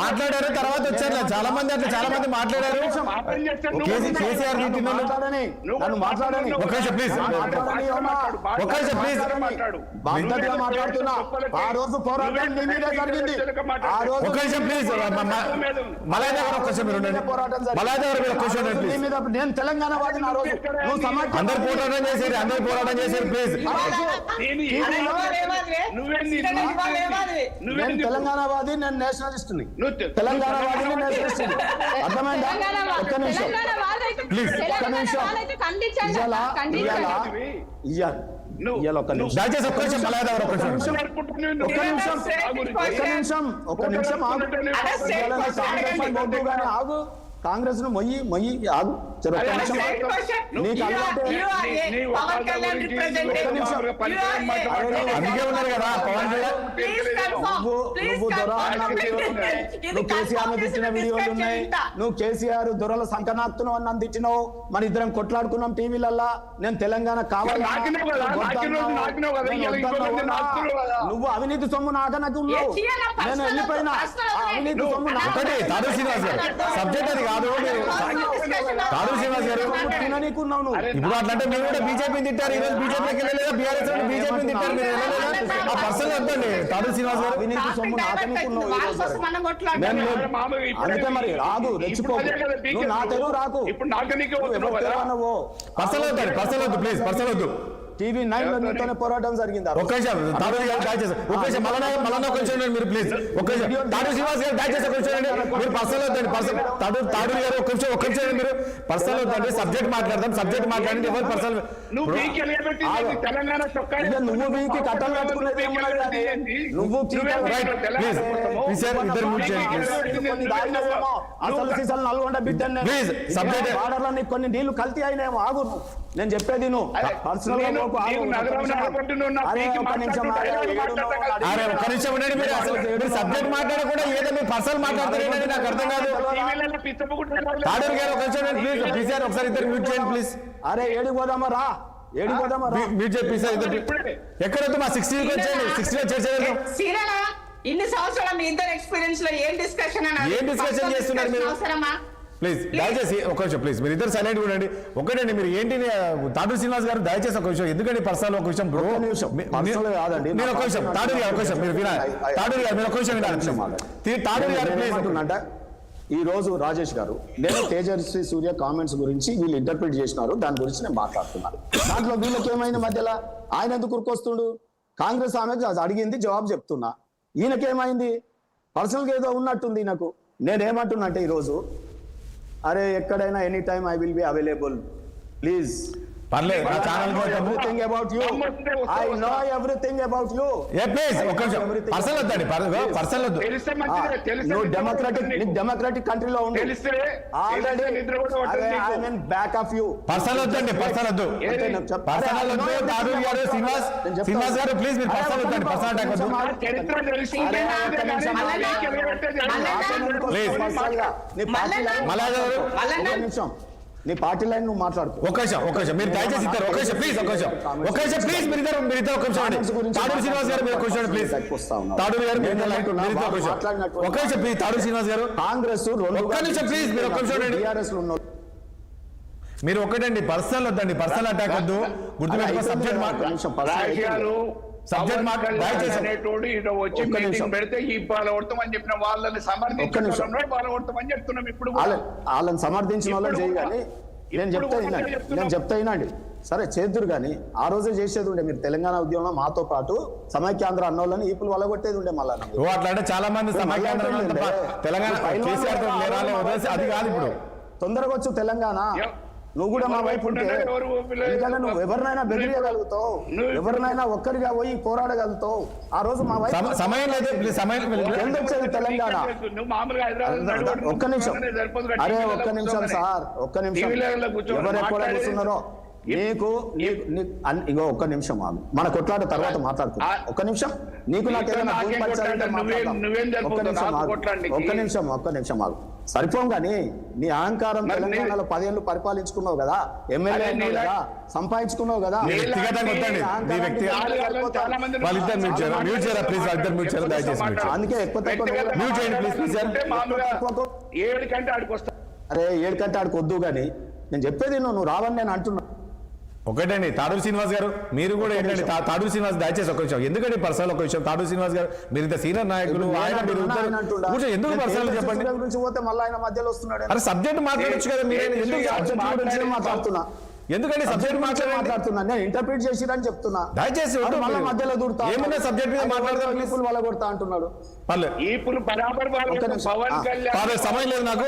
మాట్లాడారు, తర్వాత వచ్చారు చాలా మంది, అట్లా చాలా మంది మాట్లాడారు. కేసీఆర్ మాట్లాడని నన్ను మాట్లాడని ఒక్క నిమిషం ప్లీజ్, ఒక్క నిమిషం ప్లీజ్. బాధ్యతగా మాట్లాడుతున్నా. ఆ రోజు పోరాటం నీ మీదే జరిగింది. ఆ రోజు ఒక్క నిమిషం ప్లీజ్, మలయాళ గారు ఒక్క నిమిషం మీరు ఉండండి. మలయాళ గారు మీరు ఒక్క నిమిషం ఉండండి నీ ప్లీజ్. మీద నేను తెలంగాణ వాదిని. ఆ రోజు నువ్వు సమాఖ్య అందరు పోరాటం చేశారు ప్లీజ్. నేను తెలంగాణ వాది, నేను నేషనలిస్ట్ ని. తెలంగాణ వాదిని, నేషనలిస్ట్ ని. అర్థమైందా? ఒక్క నిమిషం ప్లీజ్, ఒక్క నిమిషం. ఇయ్యాల ఒక్క నిమిషం, దయచేసి ఒక్క నిమిషం మలయాళ గారు ఒక్క నిమిషం. ఒక్క నిమిషం ఆగు. కాంగ్రెస్ వద్దు కానీ ఆగు. కాంగ్రెస్ ను మొయ్యి ఆగు. ఒక్క నిమిషం. నీకు అందుకే ఉన్నారు కదా పవన్ కళ్యాణ్. నువ్వు దొర నువ్వు కేసీఆర్ ను తిట్టిన వీడియోలు ఉన్నాయి. నువ్వు కేసీఆర్ దొరల సంకనాక్తును అని తిట్టినావు. మన ఇద్దరం కొట్లాడుకున్నాం టీవీలల్లా. నేను తెలంగాణ కావాలి. నువ్వు అవినీతి సొమ్ము నాకనకు ఉన్నావు. నేను వెళ్ళిపోయినా అవినీతి సొమ్ము ఒకటి తాడూరు శ్రీనివాస్ గారు, సబ్జెక్ట్ అది కాదు మీరు తాడు శ్రీనివాస్ గారు తిననీకున్నావు నువ్వు. ఇప్పుడు అట్లంటే మీరు కూడా బీజేపీని తిట్టారు, ఈ రోజు బీజేపీకి వెళ్ళలేదా, బీఆర్ఎస్ బీజేపీని తిట్టారు, మీరు వెళ్ళలేదా? ఆ పర్సనల్ వద్దండి తాడు శ్రీనివాస్ గారు. అవినీతి సొమ్ము నాకనీకున్నావు ఈ రోజు సరే. నేను లేదు. అందుకే మరి రాదు, రెచ్చిపోకు. నువ్వు నా తెలుగు రాకు. ఇప్పుడు నాకనీకే నువ్వు ఎవరు తెలవనవో. పర్సనల్ వద్దండి, పర్సనల్ వద్దు ప్లీజ్, పర్సనల్ వద్దు. టీవీ 9 లో నీతోనే పోరాటం జరిగింది. ఒక్క నిమిషం తాడు గారు దయచేసి ఒక్క నిమిషం మళ్ళా కొంచెం మీరు ప్లీజ్ ఒక్క నిమిషం తాడు శ్రీనివాస్ గారు దయచేసి కొంచెం మీరు పర్సనల్ వద్దండి, పర్సనల్ తాడు గారు ఒక్క నిమిషం మీరు పర్సనల్ వద్దండి, సబ్జెక్ట్ మాట్లాడదాం, సబ్జెక్ట్ మాట్లాడండి, ఎవరు పర్సనల్ నువ్వు వీక్ ఎలియబెట్టి తెలంగాణ చొక్కా నువ్వు వీకి కట్టలు కట్టుకునేది ఏమన్నది కానీ నువ్వు రైట్ ప్లీజ్ ప్లీజ్ సార్ ఇద్దరు మ్యూట్ చేయండి ప్లీజ్. అసలు సీసాలు నల్గొండ బిడ్డని Please, subject- బార్డర్లో నీకు కొన్ని నీళ్లు కల్తీ అయినాయేమో, ఆగు నువ్వు. నేను చెప్పేది నువ్వు పర్సనల్ గా పోకు, ఆగు. అరే ఒక్క నిమిషం అరే ఒక్క నిమిషం ఉండండి, మీరు అసలు మీరు సబ్జెక్ట్ మాట్లాడకుండా ఏదో మీరు పర్సనల్ మాట్లాడతారేంటండి, నాకు అర్థం కాదు. తాడూరు గారు ఒక నిమిషం ప్లీజ్ ప్లీజ్ సార్ ఒకసారి ఇద్దరు మ్యూట్ చేయండి ప్లీజ్. అరే ఏడికి పోదామా రా, ఏడికి పోదామా రా. మ్యూట్ చేయండి ప్లీజ్ సార్ ఇద్దరు. ఎక్కడొద్దు మా 60కి వచ్చేయండి, 60లో చేసేది. సీరనా ఇన్ని సంవత్సరాల మీ ఇద్దరు ఎక్స్పీరియన్స్ లో ఏం డిస్కషన్ ఏం డిస్కషన్ చేస్తున్నారు మీరు? అవసరమా? ప్లీజ్ దయచేసి ఒక నిమిషం ప్లీజ్ మీరు ఇద్దరు సైలెంట్ ఉండండి. ఒకటండి మీరు ఏంటి తాడు శ్రీనివాస్ గారు దయచేసి ఒక విషయం, ఎందుకంటే పర్సనల్ ఒక విషయం బ్రో పర్సనల్ కాదండి. నేను ఒక విషయం తాడు గారు ఒక విషయం మీరు వినాలి, తాడు గారు మీరు ఒక విషయం వినాలి. తాడు గారు ప్లీజ్. ఈ రోజు రాజేష్ గారు నేను తేజస్వి సూర్య కామెంట్స్ గురించి వీళ్ళు ఇంటర్ప్రిట్ చేసినారు, దాని గురించి నేను మాట్లాడుతున్నాను. దాంట్లో వీళ్ళకి ఏమైంది మధ్యలో, ఆయన ఎందుకు ఉరుకొస్తుండు? కాంగ్రెస్ ఆమె అడిగింది జవాబు చెప్తున్నా, ఈయనకేమైంది? పర్సనల్గా ఏదో ఉన్నట్టుంది ఈయనకు. నేనేమంటున్నా అంటే ఈరోజు అరే ఎక్కడైనా any time I will be available, please. పర్లేదు నా channel everything about you, I know everything about you. Please ఒక నిమిషం పర్సనల్ వద్దండి, పర్సనల్ వద్దు. నువ్వు డెమోక్రాటిక్ కంట్రీలో ఉండు. Already I mean back of you. Personal వద్దండి, పర్సనల్ వద్దు, పర్సనల్ వద్దు. తాడు గారు శ్రీనివాస్ గారు ప్లీజ్ మీరు పర్సనల్ వద్దండి, పర్సనల్ అటాక్ వద్దు ప్లీజ్. నీ పార్టీ లైన్ నువ్వు మాట్లాడుకో. ఒక నిమిషం మీరు దయచేసి ఇద్దరు ఒక నిమిషం ప్లీజ్, ఒక నిమిషం ప్లీజ్ మీరు ఇద్దరు ఒక నిమిషం అండి. తాడు శ్రీనివాస్ గారు మీరు ఒక నిమిషం ప్లీజ్. తాడు గారు ఒక నిమిషం ప్లీజ్. తాడు శ్రీనివాస్ గారు కాంగ్రెస్ ఒక్క నిమిషం ప్లీజ్ మీరు ఒక నిమిషం అండి. మీరు ఒకటండి పర్సనల్ వద్దండి, పర్సనల్ అటాక్ వద్దు, గుర్తుపెట్టుకో. సబ్జెక్ట్ అనేటోడు ఇటు వచ్చి మీటింగ్ పెడితే ఈ పాలవడతామని చెప్పిన వాళ్ళని సమర్థించుకున్నాం, పాలవడతామని చెప్తున్నాం. ఇప్పుడు వాళ్ళని సమర్థించిన వాళ్ళని చేయి, కానీ నేను చెప్తా వినండి. సరే చేద్దురు కానీ ఆ రోజే చేసేది ఉండే. మీరు తెలంగాణ ఉద్యమంలో మాతో పాటు సమైక్యాంధ్ర అన్నోళ్ళని ఈపులు వలగొట్టేది ఉండే. మళ్ళీ అట్లా అంటే చాలా మంది సమైక్యాంధ్ర తెలంగాణ అది కాదు. ఇప్పుడు తొందరగా వచ్చు తెలంగాణ. నువ్వు కూడా మా వైపు ఉంటే ఎందుకంటే నువ్వు ఎవరినైనా బెదిరియగలుగుతావు, ఎవరినైనా ఒక్కరిగా పోయి పోరాడగలుగుతావు. ఆ రోజు మా వైపు సమయం లేదు, ఎందుకు వచ్చేది తెలంగాణ? ఒక్క నిమిషం, అరే ఒక్క నిమిషం సార్, ఒక్క నిమిషం. ఎవరు ఎక్కడ కూర్చున్నారో నీకు ఇగో ఒక్క నిమిషం ఆగు, మన కొట్లాట తర్వాత మాట్లాడుకుందాం. ఒక్క నిమిషం. నీకు నాకు ఏదైనా ఒక్క నిమిషం ఆగు. సరిపోం కానీ నీ అహంకారం తెలంగాణలో 10 ఏళ్ళు పరిపాలించుకున్నావు కదా, ఎమ్మెల్యే కదా, సంపాదించుకున్నావు కదా. అందుకే ఎక్కువ అరే 7 కంటే ఆడికి వద్దు కానీ నేను చెప్పేది నువ్వు రావని నేను అంటున్నా. ఒకటండి తాడు శ్రీనివాస్ గారు మీరు కూడా ఏంటంటే తాడు శ్రీనివాస్ దయచేసి ఒక విషయం, ఎందుకంటే పర్సనల్ ఒక విషయం. తాడు శ్రీనివాస్ గారు మీరు ఇంత సీనియర్ నాయకులు, ఆయన మీరు ఎందుకు పర్సనల్ చెప్పండి గురించి పోతే మళ్ళీ ఆయన మధ్యలో వస్తున్నాడు. అరే సబ్జెక్ట్ మాట్లాడొచ్చు కదా, మీరు ఎందుకు మాట్లాడుతున్నా? ఎందుకంటే సబ్జెక్ట్ మాట్లాడుతున్నా, నేను ఇంటర్ప్రిట్ చేసిరని చెప్తున్నా. దయచేసి మళ్ళీ మధ్యలో దూరుతా, ఏమన్నా సబ్జెక్ట్ మీద మాట్లాడదాం, ఈపులు వల్ల కొడతా అంటున్నాడు. సమయం లేదు నాకు.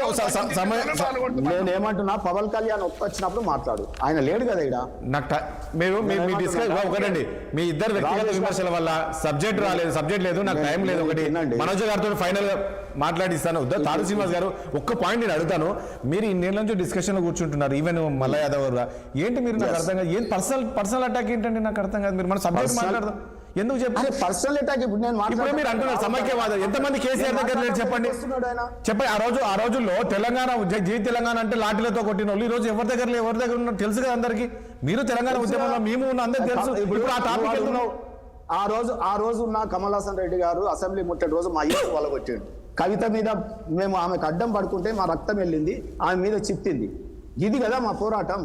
నేనేమంటున్నా, పవన్ కళ్యాణ్ వచ్చినప్పుడు మాట్లాడు, ఆయన లేడు కదా ఇక్కడ. నాకు మీరు డిస్కస్ ఒకటండి, మీ ఇద్దరు వ్యక్తిగత విమర్శల వల్ల సబ్జెక్ట్ రాలేదు, సబ్జెక్ట్ లేదు, నాకు టైం లేదు. ఒకటి మనోజ్ గారితో ఫైనల్ గా మాట్లాడిస్తాను. తాడు శ్రీనివాస్ గారు ఒక్క పాయింట్ నేను అడుగుతాను. మీరు ఇన్నేళ్ళ నుంచి డిస్కషన్ లో కూర్చుంటున్నారు, ఈవెన్ మల్ల యాదవ్ గారు, ఏంటి మీరు నాకు అర్థం కాదు, ఏం పర్సనల్ అటాక్ ఏంటంటే నాకు అర్థం కాదు. మీరు మన సబ్జెక్ట్ మాట్లాడదాం ఎందుకు చెప్పండి? పర్సనల్ అటాక్ ఇప్పుడు మీరు అంటున్నారు సమైక్యవాదం. ఎంతమంది కేసీఆర్ దగ్గర లేదు చెప్పండి, చెప్పండి. ఆ రోజుల్లో తెలంగాణ జై తెలంగాణ అంటే లాఠీలతో కొట్టిన వాళ్ళు ఈ రోజు ఎవరి దగ్గర ఉన్నారు తెలుసు కదా అందరికి. మీరు తెలంగాణ ఉద్యమంలో మేము ఉన్న అందరికి తెలుసు. ఇప్పుడు ఆ టాపిక్ ఆ రోజు ఉన్న కమల్ హాసన్ రెడ్డి గారు అసెంబ్లీ ముట్టడి రోజు మా ఇల్లు వలగొట్టిండు. కవిత మీద మేము ఆమెకు అడ్డం పడుకుంటే మా రక్తం వెళ్ళింది, ఆమె మీద చిత్తింది. ఇది కదా మా పోరాటం.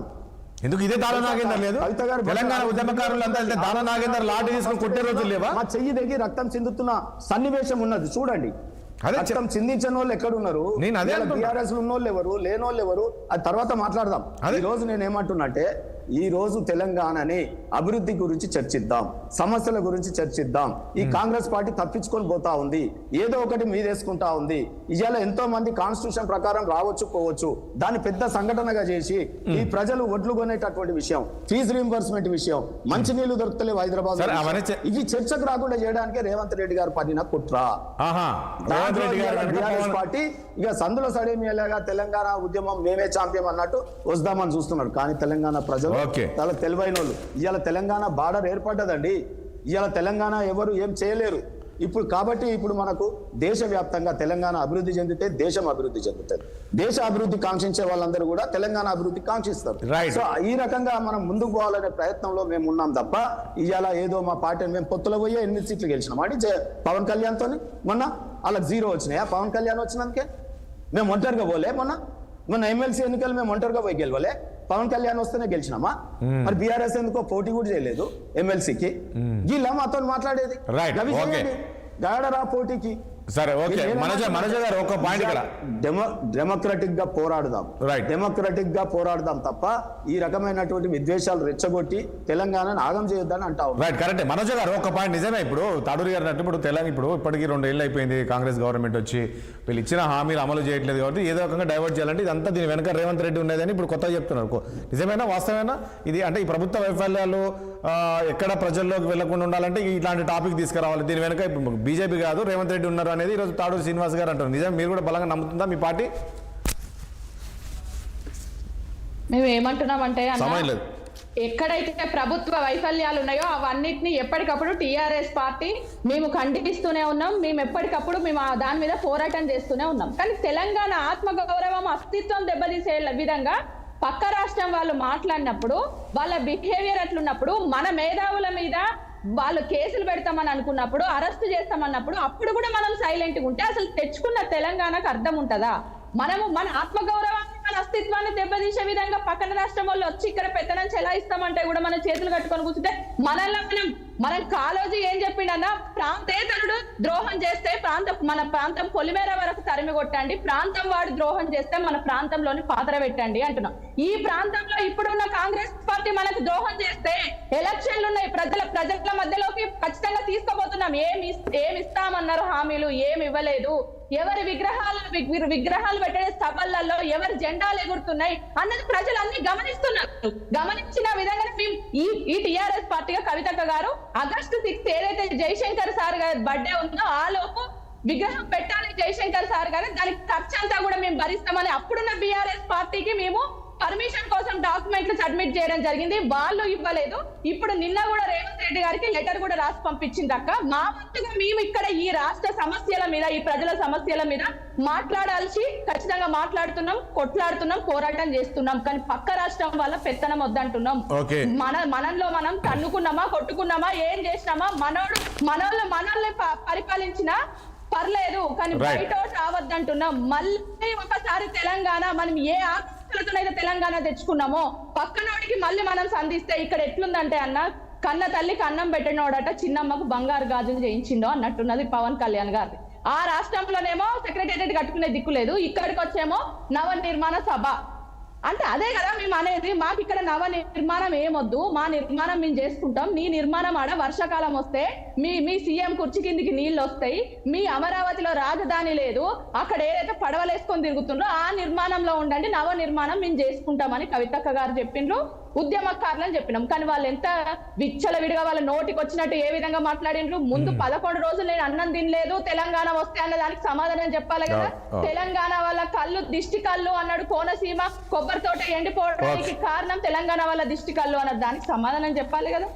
ఎందుకు ఇదే దాన నాగేందర్ లేదు? కవిత గారు తెలంగాణ ఉద్యమకారులంతా వెళ్తే దాన నాగేందర్ లాఠీ తీసుకుని కొట్టే రోజులు లేవా? మా చెయ్యి దగ్గర రక్తం చిందుతున్న సన్నివేశం ఉన్నది చూడండి. అదే రక్తం చిందించిన వాళ్ళు ఎక్కడున్నారు? నేను అదే టీఆర్ఎస్ ఉన్నోళ్ళు ఎవరు, లేనోళ్ళు ఎవరు, అది తర్వాత మాట్లాడదాం. ఈ రోజు నేను ఏమంటున్నట్టే, ఈ రోజు తెలంగాణని అభివృద్ధి గురించి చర్చిద్దాం, సమస్యల గురించి చర్చిద్దాం. ఈ కాంగ్రెస్ పార్టీ తప్పించుకొని పోతా ఉంది, ఏదో ఒకటి మీదేసుకుంటా ఉంది. ఇవాళ ఎంతో మంది కాన్స్టిట్యూషన్ ప్రకారం రావచ్చు పోవచ్చు, దాన్ని పెద్ద సంఘటనగా చేసి ఈ ప్రజలు ఒడ్లు కొనేటటువంటి విషయం, ఫీజు రీంబర్స్మెంట్ విషయం, మంచినీళ్లు దొరుకుతలేవు హైదరాబాద్, ఇవి చర్చకు రాకుండా చేయడానికి రేవంత్ రెడ్డి గారు పడిన కుట్ర. టీఆర్ఎస్ పార్టీ ఇక సందులో సడేమిలాగా తెలంగాణ ఉద్యమం మేమే చాంపియం అన్నట్టు వస్తామని చూస్తున్నారు. కానీ తెలంగాణ ప్రజలు చాలా తెలివైన వాళ్ళు. ఇవాళ తెలంగాణ బార్డర్ ఏర్పడ్డదండి. ఇవాళ తెలంగాణ ఎవరు ఏం చేయలేరు ఇప్పుడు. కాబట్టి ఇప్పుడు మనకు దేశవ్యాప్తంగా తెలంగాణ అభివృద్ధి చెందితే దేశం అభివృద్ధి చెందుతుంది. దేశ అభివృద్ధి కాంక్షించే వాళ్ళందరూ కూడా తెలంగాణ అభివృద్ధి కాంక్షిస్తారు. సో ఈ రకంగా మనం ముందుకు పోవాలనే ప్రయత్నంలో మేము ఉన్నాం తప్ప ఇవాళ ఏదో మా పార్టీ మేము పొత్తులో పోయే 8 సీట్లు గెలిచినాం అంటే పవన్ కళ్యాణ్తో మొన్న వాళ్ళకి 0 వచ్చినాయా? పవన్ కళ్యాణ్ వచ్చినందుకే మేము ఒంటరిగా పోలే. మొన్న ఎమ్మెల్సీ ఎన్నికలు మేము ఒంటరిగా పోయి గెలవలే, పవన్ కళ్యాణ్ వస్తేనే గెలిచినామా? మరి బీఆర్ఎస్ ఎందుకో పోటీ కూడా చేయలేదు ఎమ్మెల్సీకి. వీళ్ళ మాతో మాట్లాడేది గాడరా పోటీకి. సరే ఓకే మనోజ్ గారు ఒక పాయింట్ ఇక్కడ డెమోక్రటిక్ గా పోరాడదాం, డెమోక్రటిక్ గా పోరాడదాం తప్ప ఈ రకమైనటువంటి విద్వేషాలు రెచ్చగొట్టి తెలంగాణను ఆగం చేయొద్దని అంటావు. రైట్ కరెక్టే మనోజ్ గారు ఒక పాయింట్ నిజమే. ఇప్పుడు తాడూరి గారు అంటే ఇప్పుడు తెలంగాణ ఇప్పటికీ 2 ఏళ్ళు అయిపోయింది కాంగ్రెస్ గవర్నమెంట్ వచ్చి, వీళ్ళు ఇచ్చిన హామీలు అమలు చేయట్లేదు కాబట్టి ఏదో రకంగా డైవర్ట్ చేయాలంటే ఇదంతా దీని వెనక రేవంత్ రెడ్డి ఉండేదని ఇప్పుడు కొత్తగా చెప్తున్నారు. నిజమేనా, వాస్తవేనా ఇది? అంటే ఈ ప్రభుత్వ వైఫల్యాలు ఎక్కడ ప్రజల్లోకి వెళ్లకుండా ఉండాలంటే ఇట్లాంటి టాపిక్ తీసుకురావాలి, దీని వెనక బీజేపీ కాదు రేవంత్ రెడ్డి ఉన్నారు అనేది ఈరోజు తాడూరి శ్రీనివాస్ గారు అంటారు. నిజం మీరు కూడా బలంగా నమ్ముతుందా మీ పార్టీ? మేము ఏమంటున్నామంటే ఎక్కడైతే ప్రభుత్వ వైఫల్యాలు ఉన్నాయో అవన్నిటిని ఎప్పటికప్పుడు టీఆర్ఎస్ పార్టీ మేము ఖండిస్తూనే ఉన్నాం. మేము ఎప్పటికప్పుడు దాని మీద పోరాటం చేస్తూనే ఉన్నాం. కానీ తెలంగాణ ఆత్మగౌరవం అస్తిత్వం దెబ్బతీసే విధంగా పక్క రాష్ట్రం వాళ్ళు మాట్లాడినప్పుడు, వాళ్ళ బిహేవియర్ అట్లున్నప్పుడు, మన మేధావుల మీద వాళ్ళు కేసులు పెడతామని అనుకున్నప్పుడు, అరెస్ట్ చేస్తామన్నప్పుడు అప్పుడు కూడా మనం సైలెంట్గా ఉంటే అసలు తెచ్చుకున్న తెలంగాణకు అర్థం ఉంటుందా? మనము మన ఆత్మగౌరవాన్ని, మన అస్తిత్వాన్ని దెబ్బతీసే విధంగా పక్కన రాష్ట్రం వాళ్ళు వచ్చి ఇక్కడ పెత్తనం చెలాయిస్తామంటే కూడా మనం చేతులు కట్టుకొని కూర్చుంటే మనం కాలోజీ ఏం చెప్పిండన్నా, ప్రాంతేతరుడు ద్రోహం చేస్తే మన ప్రాంతం పొలిమేర వరకు తరిమి కొట్టండి, ప్రాంతం వాడు ద్రోహం చేస్తే మన ప్రాంతంలోని పాత్ర పెట్టండి అంటున్నాం. ఈ ప్రాంతంలో ఇప్పుడున్న కాంగ్రెస్ పార్టీ మనకు ద్రోహం చేస్తే ఎలక్షన్లు ఉన్నాయి, ప్రజల మధ్యలోకి ఖచ్చితంగా తీసుకుపోతున్నాం. ఏమి ఇస్తామన్నారు హామీలు, ఏమి ఇవ్వలేదు. ఎవరి విగ్రహాలు పెట్టే సభలలో ఎవరి జెండాలు ఎగురుతున్నాయి అన్నది ప్రజలు అన్ని గమనిస్తున్నారు. గమనించిన విధంగా మేము ఈ టీఆర్ఎస్ పార్టీగా కవితక్క గారు ఆగస్టు 6 ఏదైతే జయశంకర్ సార్ గారి బర్త్డే ఉందో ఆ లోపు విగ్రహం పెట్టాలి జయశంకర్ సార్ గారు, దానికి ఖర్చు అంతా కూడా మేము భరిస్తామని అప్పుడున్న బీఆర్ఎస్ పార్టీకి మేము పర్మిషన్ కోసం డాక్యుమెంట్లు సబ్మిట్ చేయడం జరిగింది. వాళ్ళు ఇవ్వలేదు. ఇప్పుడు నిన్న కూడా రేవంత్ రెడ్డి గారికి లెటర్ కూడా రాసి పంపించిందక్క. మా వంతుగా మేము ఇక్కడ ఈ రాష్ట్ర సమస్యల మీద, ఈ ప్రజల సమస్యల మీద మాట్లాడాల్సి ఖచ్చితంగా మాట్లాడుతున్నాం, కొట్లాడుతున్నాం, పోరాటం చేస్తున్నాం. కానీ పక్క రాష్ట్రం వల్ల పెత్తనం వద్దంటున్నాం. మనంలో మనం తన్నుకున్నామా, కొట్టుకున్నామా, ఏం చేసినామా, మనోళ్ళని పరిపాలించినా పర్లేదు కానీ బయట రావద్దంటున్నాం. మళ్ళీ ఒకసారి తెలంగాణ మనం ఏ ఆకర్షణతోనైతే తెలంగాణ తెచ్చుకున్నామో పక్కనోడికి మళ్ళీ మనం సంధిస్తే ఇక్కడ ఎట్లుందంటే అన్న, కన్న తల్లికి అన్నం పెట్టినోడట చిన్నమ్మకు బంగారు గాజులు చేయించిండో అన్నట్టున్నది పవన్ కళ్యాణ్ గారిది. ఆ రాష్ట్రంలోనేమో సెక్రటేరియట్ కట్టుకునే దిక్కు లేదు, ఇక్కడికి వచ్చేమో నవ నిర్మాణ సభ అంటే అదే కదా మేము అనేది. మాకు ఇక్కడ నవ నిర్మాణం ఏమొద్దు, మా నిర్మాణం మేము చేసుకుంటాం. నీ నిర్మాణం ఆడ వర్షాకాలం వస్తే మీ సీఎం కుర్చీ కిందికి నీళ్ళు వస్తాయి. మీ అమరావతిలో రాజధాని లేదు, అక్కడ ఏదైతే పడవలేసుకొని తిరుగుతుండ్రో ఆ నిర్మాణంలో ఉండండి, నవ నిర్మాణం మేము చేసుకుంటామని కవితక్క గారు చెప్పిండ్రు. ఉద్యమకారులని చెప్పినాం. కానీ వాళ్ళు ఎంత విచ్చలవిడిగా వాళ్ళ నోటికి వచ్చినట్టు ఏ విధంగా మాట్లాడిండ్రు. ముందు 11 రోజులు నేను అన్నం తినలేదు, తెలంగాణ వస్తే అన్న దానికి సమాధానం చెప్పాలి కదా. తెలంగాణ వాళ్ళ కళ్ళు దిష్టి కళ్ళు అన్నాడు. కోనసీమ కొబ్బరి తోట ఎండిపోవడానికి కారణం తెలంగాణ వాళ్ళ దిష్టి కళ్ళు అన్న దానికి సమాధానం చెప్పాలి కదా.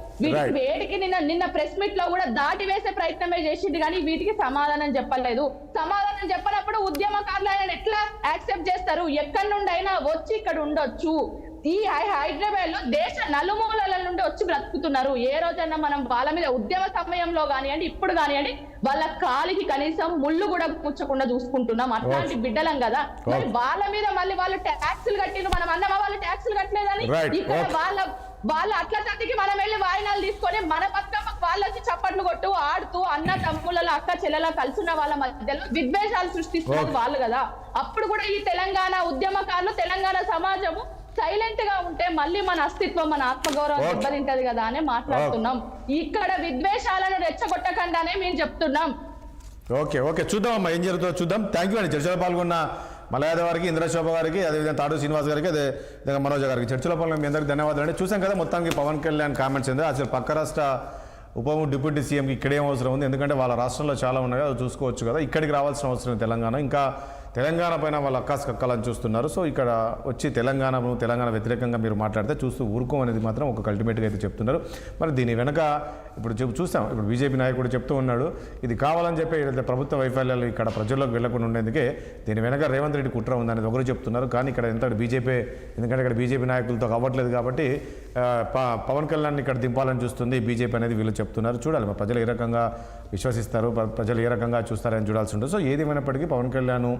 వేటికి నిన్న ప్రెస్ మీట్ లో కూడా దాటి వేసే ప్రయత్నమే చేసింది కానీ వీటికి సమాధానం చెప్పలేదు. సమాధానం చెప్పినప్పుడు ఉద్యమకారులు ఆయన ఎట్లా యాక్సెప్ట్ చేస్తారు? ఎక్కడి నుండి అయినా వచ్చి ఇక్కడ ఉండొచ్చు. ఈ హైదరాబాద్ లో దేశ నలుమూలల నుండి నుండి వచ్చి బ్రతుకుతున్నారు. ఏ రోజైనా మనం వాళ్ళ మీద ఉద్యమ సమయంలో కానివ్వండి, ఇప్పుడు కానివ్వండి, వాళ్ళ కాలికి కనీసం ముళ్ళు కూడా కూర్చోకుండా చూసుకుంటున్నాం. అట్లాంటి బిడ్డలం కదా, మరి వాళ్ళ మీద మళ్ళీ వాళ్ళు ట్యాక్సులు కట్టిన మనం అన్నమా వాళ్ళు ట్యాక్సులు కట్టలేదని? ఇక్కడ వాళ్ళ అట్లా తగ్గికి మనం వెళ్ళి వాయినాలు తీసుకొని మన బతుకమ్మకు వాళ్ళకి చప్పట్లు కొట్టు ఆడుతూ అన్న తమ్ముళ్ళలో అక్క చెల్లెలా కలుసున్న వాళ్ళ మధ్యలో విద్వేషాలు సృష్టిస్తున్నది వాళ్ళు కదా. అప్పుడు కూడా ఈ తెలంగాణ ఉద్యమకారులు, తెలంగాణ సమాజము సైలెంట్ గా ఉంటే మళ్ళీ మన అస్తిత్వం, మన ఆత్మగౌరవం దెబ్బతింటది కదా అని మాట్లాడుతున్నాం. ఇక్కడ విద్వేషాలను రెచ్చగొట్టకుండానే మేము చెప్తున్నాం. ఓకే చూద్దాం అమ్మా ఏం జరుగుతుందో చూద్దాం. థ్యాంక్ యూ అండి. చర్చలో పాల్గొన్న మలయాద వారికి, ఇంద్రశోభ గారికి, అదేవిధంగా తాడు శ్రీనివాస్ గారికి, అదేవిధంగా మనోజ్ గారికి చర్చలో పాల్గొన్న మీ అందరికీ ధన్యవాదాలు అండి. చూసాం కదా మొత్తానికి పవన్ కళ్యాణ్ కామెంట్స్ ఏందో, అసలు పక్క రాష్ట్ర డిప్యూటీ సీఎంకి ఇక్కడేం అవసరం ఉంది, ఎందుకంటే వాళ్ళ రాష్ట్రంలో చాలా ఉన్నాయి కదా, చూసుకోవచ్చు కదా. ఇక్కడికి రావాల్సిన అవసరం తెలంగాణ, ఇంకా తెలంగాణ పైన వాళ్ళు అక్కాసు కక్కాలని చూస్తున్నారు. సో ఇక్కడ వచ్చి తెలంగాణ వ్యతిరేకంగా మీరు మాట్లాడితే చూస్తూ ఊరుకోమనేది మాత్రం ఒక అల్టిమేట్గా అయితే చెప్తున్నారు. మరి దీని వెనక ఇప్పుడు చూస్తాం, ఇప్పుడు బీజేపీ నాయకుడు చెప్తూ ఉన్నాడు, ఇది కావాలని చెప్పి ఏదైతే ప్రభుత్వ వైఫల్యాలు ఇక్కడ ప్రజల్లోకి వెళ్లకుండా ఉండేందుకే దీని వెనక రేవంత్ రెడ్డి కుట్ర ఉందనేది ఒకరు చెప్తున్నారు. కానీ ఇక్కడ ఎంత బీజేపీ, ఎందుకంటే ఇక్కడ బీజేపీ నాయకులతో అవ్వట్లేదు కాబట్టి పవన్ కళ్యాణ్ ఇక్కడ దింపాలని చూస్తుంది బీజేపీ అనేది వీళ్ళు చెప్తున్నారు. చూడాలి మరి ప్రజలు ఏ రకంగా విశ్వసిస్తారు, ప్రజలు ఏ రకంగా చూస్తారని చూడాల్సి ఉంటుంది. సో ఏదేమైనప్పటికీ పవన్ కళ్యాణ్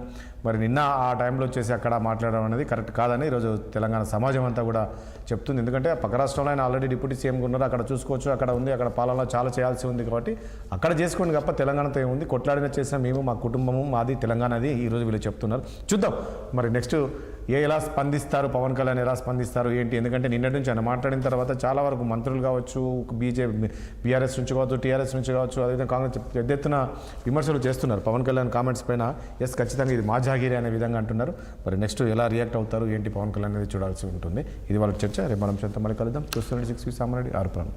మరి నిన్న ఆ టైంలో వచ్చేసి అక్కడ మాట్లాడడం అనేది కరెక్ట్ కాదని ఈరోజు తెలంగాణ సమాజం అంతా కూడా చెప్తుంది. ఎందుకంటే పక్క రాష్ట్రంలో ఆయన ఆల్రెడీ డిప్యూటీ సీఎంగా ఉన్నారు, అక్కడ చూసుకోవచ్చు, అక్కడ ఉంది, అక్కడ పాలన చాలా చేయాల్సి ఉంది కాబట్టి అక్కడ చేసుకోండి తప్ప తెలంగాణతో ఏముంది, కొట్లాడిన చేసిన మేము, మా కుటుంబము, మాది తెలంగాణది ఈరోజు వీళ్ళు చెప్తున్నారు. చూద్దాం మరి నెక్స్ట్ ఎలా స్పందిస్తారు, పవన్ కళ్యాణ్ ఎలా స్పందిస్తారు ఏంటి. ఎందుకంటే నిన్నటి నుంచి ఆయన మాట్లాడిన తర్వాత చాలా వరకు మంత్రులు కావచ్చు, బీఆర్ఎస్ నుంచి కావచ్చు, టీఆర్ఎస్ నుంచి కావచ్చు, అదేవిధంగా కాంగ్రెస్ పెద్ద ఎత్తున విమర్శలు చేస్తున్నారు పవన్ కళ్యాణ్ కామెంట్స్ పైన. ఖచ్చితంగా ఇది మా జాగిరి అనే విధంగా అంటున్నారు. మరి నెక్స్ట్ ఎలా రియాక్ట్ అవుతారు ఏంటి పవన్ కళ్యాణ్ అనేది చూడాల్సి ఉంటుంది. ఇది వాళ్ళ చర్చ. రేపు మనం చెంత మళ్ళీ కలుద్దాం. చూస్తుండే 6 సామారెడ్డి ఆర్ప్రాన్.